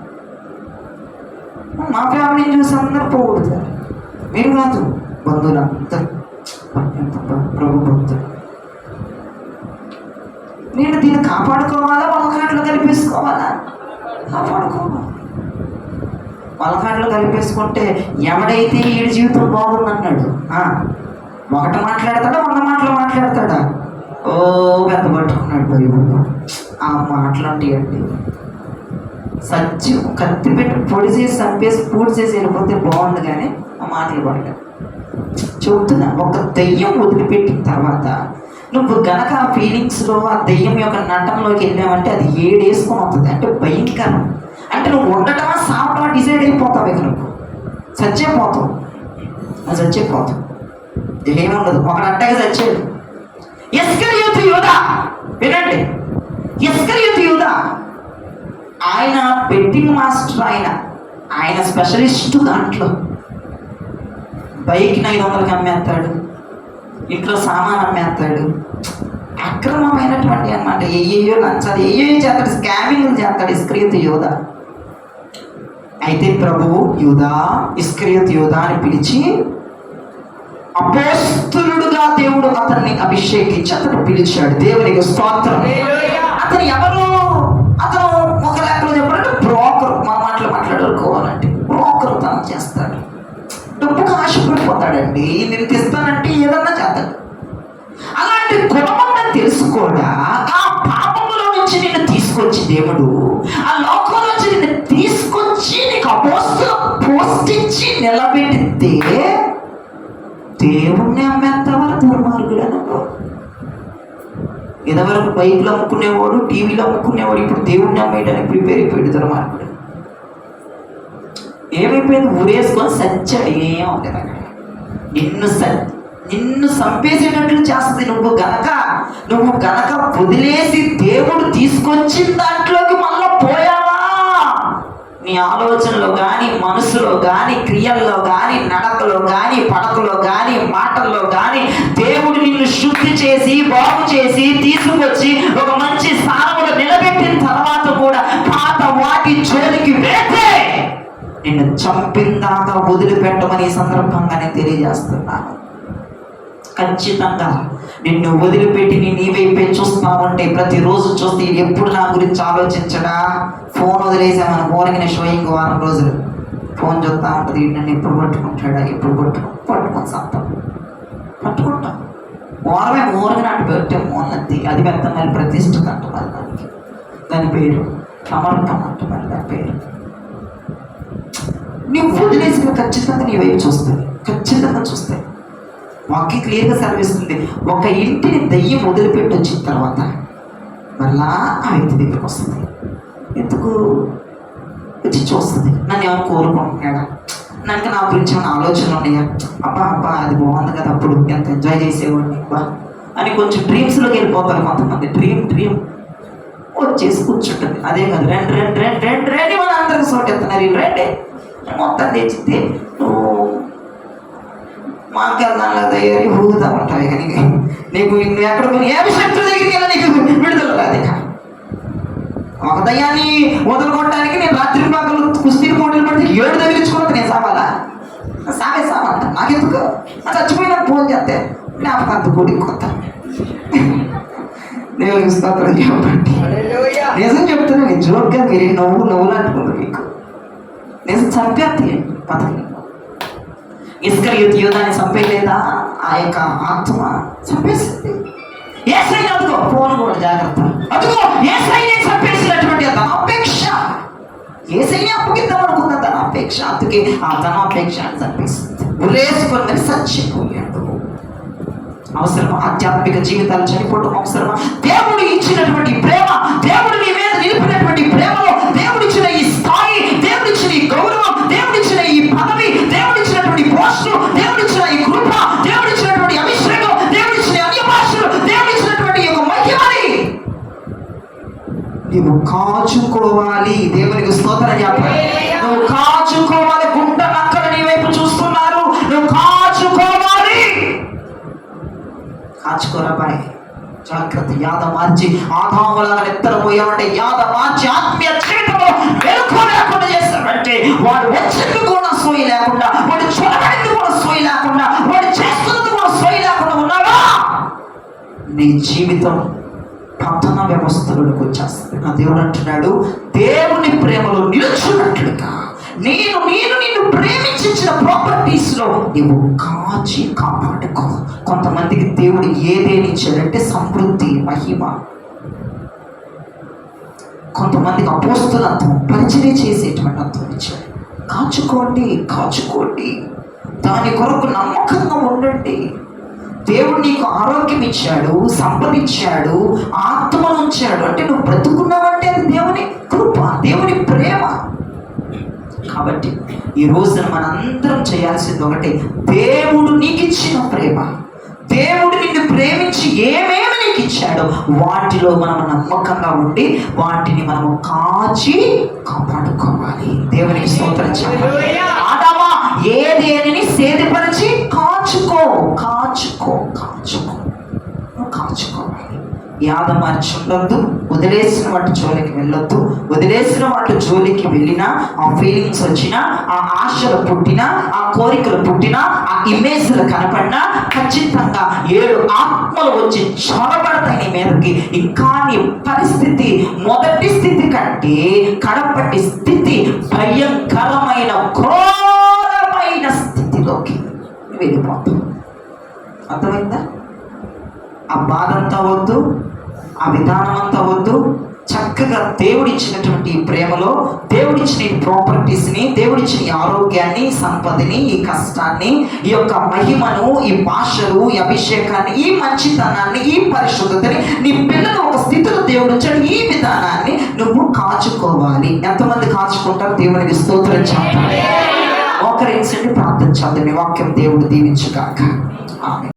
మా ఫ్యామిలీని చూసి అందరు పొగుడుతారు. మీరు కాదు, బంధువులు అందరూ ఎంత ప్రభు భక్తులు. నేను దీన్ని కాపాడుకోవాలా, వలకాట్లో కలిపేసుకోవాలా? కాపాడుకోవాలి. వలకాట్లో కలిపేసుకుంటే ఎవడైతే ఈడి జీవితం బాగుందన్నాడు, ఒకటి మాట్లాడతాడా, 100 మాటలు మాట్లాడతాడా? ఓ పెద్ద పట్టుకున్నాడు బైబుల్. ఆ మాటలు అండి సత్యం కత్తి పెట్టి పొడి చేసి చంపేసి పూడి చేసి వెళ్ళిపోతే బాగుండు, కానీ ఆ మాటలు పడలేదు. చెబుతున్నా, ఒక దెయ్యం వదిలిపెట్టిన తర్వాత నువ్వు గనక ఆ ఫీలింగ్స్లో ఆ దెయ్యం యొక్క నటనలోకి వెళ్ళావంటే అది 7 వేసుకొని వస్తుంది. అంటే భయంకరం. అంటే నువ్వు ఉండటమా సావటమా డిసైడ్ అయిపోతావు. ఇక నువ్వు చచ్చిపోతావు, చచ్చిపోతావు, ఏముండదు. ఒకడు అట్టగా చచ్చాడు, ఇస్కరియోతు యూదా. వినండి, ఇస్కరియోతు యూదా ఆయన బెట్టింగ్ మాస్టర్, ఆయన స్పెషలిస్టు. దాంట్లో బైక్ని 500కి అమ్మేస్తాడు, ఇంట్లో సామాన్ అమ్మేస్తాడు, అక్రమమైనటువంటి అనమాట. ఏయో లంచాలు ఏయో చేస్తాడు, స్కామింగ్ చేస్తాడు ఇస్కరియోతు యూదా. అయితే ప్రభువు ఇస్కరియోతు యూదా అని పిలిచి అపోస్తలుడుగా దేవుడు అతన్ని అభిషేకించి అతను పిలిచాడు. దేవునికి స్తోత్రం. అతను ఎవరు? అతను ఒక లెక్కలో చెప్పాలంటే బ్రోకర్. మన మాటలు మాట్లాడుకోవాలంటే బ్రోకర్ తను చేస్తాడు. డబ్బుకు ఆశపడిపోతాడండి. నేను తెస్తానంటే ఏదన్నా చేస్తాడు. అలాంటి గుణమని తెలుసుకోడా ఆ పాపములో నుంచి నిన్ను తీసుకొచ్చి దేవుడు ఆ లోకంలో నుంచి నిన్ను తీసుకొచ్చి నీకు అపోస్తలు పోస్ట్ ఇచ్చి నిలబెట్టితే దేవుణ్ణి అమ్మేంతవరకు దుర్మార్గుడు అనుకో. ఇదివరకు బైక్లు అమ్ముకునేవాడు, టీవీలో అమ్ముకునేవాడు, ఇప్పుడు దేవుణ్ణి అమ్మేయడానికి ప్రిపేర్ అయిపోయాడు దుర్మార్గుడు. ఏమైపోయింది? ఊరేసుకొని సచ్చాడు. ఏమవుతుంది అక్కడ? నిన్ను చంపేసేటట్లు చేస్తుంది. నువ్వు గనక వదిలేసి దేవుడు తీసుకొచ్చిన దాంట్లోకి మళ్ళా పోయావా? నీ ఆలోచనలో కానీ, మనసులో కానీ, క్రియల్లో కానీ, నడకలో కానీ, పడకలో కానీ, మాటల్లో కానీ దేవుడు నిన్ను శుద్ధి చేసి బాగు చేసి తీసుకొచ్చి ఒక మంచి స్థానంలో నిలబెట్టిన తర్వాత కూడా పాత వాటి జోలికి వెళ్తే నిన్ను చంపిందాకా వదిలిపెట్టమని ఈ సందర్భంగా నేను తెలియజేస్తున్నాను. ఖచ్చితంగా నిన్ను వదిలిపెట్టి నీ వైపే చూస్తామంటే ప్రతిరోజు చూస్తే ఎప్పుడు నా గురించి ఆలోచించడా? ఫోన్ వదిలేసామని ఫోన్కి షోయింగ్ వారం రోజులు ఫోన్ చూస్తూ ఉంటుంది. నన్ను ఎప్పుడు పట్టుకుంటాడా, ఎప్పుడు పట్టుకొని సంతాం పట్టుకుంటాం. వారమే ఊరగా నాటి పెట్టే మోన్నది. అది పెద్ద మరి ప్రతిష్ఠిత అంటున్నారు. దాని పేరు సమర్పణ అంటున్నారు. దాని పేరు నీవు వదిలేసిన ఖచ్చితంగా నీ వైపు చూస్తాయి, ఖచ్చితంగా చూస్తాయి. వాక్యం క్లియర్గా సెలవిస్తుంది. ఒక ఇంటిని దయ్యం వదిలిపెట్టి వచ్చిన తర్వాత మళ్ళా ఆ వ్యక్తి దగ్గరికి వస్తుంది. ఎందుకు వచ్చి చూస్తుంది? నన్ను ఏమైనా కోరుకుంటున్నాడా, నాకు నా గురించి ఏమైనా ఆలోచనలు ఉన్నాయా? అబ్బా అది బాగుంది కదా, అప్పుడు ఎంత ఎంజాయ్ చేసేవాడిని అబ్బా అని కొంచెం డ్రీమ్స్లోకి వెళ్ళిపోతారు కొంతమంది. డ్రీమ్ వచ్చేసి కూర్చుంటుంది. అదే కాదు, రెండు మన అందరికి సోటెత్తున్నారు. రండి మొత్తం తెచ్చితే నువ్వు మాకెళ్దాం లేదా ఊగుతా ఉంటావు. ఇక నీకు ఎక్కడ ఏ శక్తుల దగ్గరికి వెళ్ళా నీకు విడుదల రాదు. ఇక ఒక దయ్యాన్ని వదులుకోవడానికి నేను రాత్రి పాకలు కుస్తీలు పోటీలు పడితే 7 తగిలించుకుంటే నేను సావాలా? సావంట నాకెందుకు? చచ్చిపోయినా ఫోన్ చేస్తే జ్ఞాపకంత కూడి కొత్త దేవునికి స్తోత్రం చెప్పండి. నిజం చెప్తున్నా, నేను జోక్గా మీరు నవ్వులు అంటుకుంది. మీకు నిజం చంపేస్తాయి పథకం. ఇస్కరియోతు యూదాని చంపేయలేదా? ఆ యొక్క ఆత్మ చంపేసింది. యేసయ్య అదుగో, ఫోన్ కూడా జాగ్రత్త, అదుగో యేసయ్యని చంపేసినటువంటి అపేక్ష ఏసైనా అప్పగిద్దాం అనుకున్న ధనాపేక్ష, అందుకే ఆ ధనాపేక్ష అని అనిపిస్తుంది. ఉరేసుకొని చచ్చిపోయాడు. అవసరమా? ఆధ్యాత్మిక జీవితాలు చనిపోవడం అవసరమా? దేవుడు ఇచ్చినటువంటి ప్రేమ, దేవుడు నీ మీద నిలిపినటువంటి ప్రేమలో దేవుడిచ్చిన ఈ స్థాయి, దేవుడిచ్చిన ఈ గౌరవం, దేవుడిచ్చిన ఈ పదవి, దేవుడిచ్చినటువంటి పోస్టు, దేవుడిచ్చిన ఈ కృప, దేవుడిచ్చినటువంటి అభిషేకం, దేవుడిచ్చిన అన్య భాషలు, దేవుడిచ్చినటువంటి యొక్క మహిమని నీవు కాచుకోవాలి. దేవునికి స్తోత్రం చెప్పాలి. నువ్వు కాచుకోవాలి. గుంట నక్కలు నీ వైపు చూస్తున్నారు, నువ్వు కాచుకోవాలి. కాచుకోరా బాయ్, జాగ్రత్త. యాద మార్చి ఆదాములాగా నిద్రపోయామంటే యాద మార్చి ఆత్మీయ జీవితంలో వెలుగు లేకుండా చేస్తామంటే వాడు వచ్చింది కూడా సోయి లేకుండా, వాడు చూడబడింది కూడా సోయి లేకుండా, వాడు చేస్తున్నది కూడా సోయి లేకుండా ఉన్నాడా, నీ జీవితం పతన వ్యవస్థలోకి వచ్చేస్తుంది. నా దేవుడు అంటున్నాడు, దేవుని ప్రేమలో నిలుచున్నట్లుగా నిన్ను ప్రేమించిన ప్రాపర్టీస్ లో నీవు కాచి కాపాడుకో. కొంతమందికి దేవుడు ఏదేని ఇచ్చాడంటే సమృద్ధి, మహిమ. కొంతమందికి అపోస్తులత్వం, పరిచర్య చేసేటువంటి అర్థం ఇచ్చాడు. కాచుకోండి. దాని కొరకు నమ్మకంగా ఉండండి. దేవుడు నీకు ఆరోగ్యం ఇచ్చాడు, సంపదించాడు, ఆత్మను ఉంచాడు అంటే నువ్వు బ్రతుకున్నావంటే అది దేవుని కృప, దేవుని ప్రేమ. కాబట్టి ఈ రోజున మనందరం చేయాల్సింది ఒకటే, దేవుడు నీకు ఇచ్చిన ప్రేమ, దేవుడు నిన్ను ప్రేమించి ఏమేమి నీకు ఇచ్చాడో వాటిలో మనం నమ్మకంగా ఉండి వాటిని మనము కాచి కాపాడుకోవాలి. దేవునికి స్తోత్రం చెప్పాలి. ఆదామా ఏదేని సేదపరిచి కాచుకోవాలి. యాద మార్చి ఉండొద్దు. వదిలేసిన వాటి జోలికి వెళ్ళొద్దు. వదిలేసిన వాటి జోలికి వెళ్ళినా, ఆ ఫీలింగ్స్ వచ్చినా, ఆ ఆశలు పుట్టినా, ఆ కోరికలు పుట్టినా, ఆ ఇమేజ్లు కనపడినా ఖచ్చితంగా 7 ఆత్మలు వచ్చి చొరబడతాయి నీ మీదకి. ఇంకా నీ పరిస్థితి మొదటి స్థితి కంటే కడపటి స్థితి భయంకరమైన ఘోరమైన స్థితిలోకి వెళ్ళిపోతావు. అర్థమైందా? ఆ బాధ అంతా వద్దు, ఆ విధానం అంతా వద్దు. చక్కగా దేవుడిచ్చినటువంటి ఈ ప్రేమలో, దేవుడిచ్చిన ఈ ప్రాపర్టీస్ని, దేవుడిచ్చిన ఈ ఆరోగ్యాన్ని, సంపదని, ఈ కష్టాన్ని, ఈ యొక్క మహిమను, ఈ భాషలు, ఈ అభిషేకాన్ని, ఈ మంచితనాన్ని, ఈ పరిశుద్ధతని, నీ పిల్లలు ఒక స్థితిలో దేవుడు వచ్చాడు. ఈ విధానాన్ని నువ్వు కాచుకోవాలి. ఎంతమంది కాచుకుంటారు? దేవునికి స్తోత్రం చెప్పాలి. ఒకరించండి, ప్రార్థించండి. వాక్యం దేవుడు దీవించుగాక. ఆమేన్.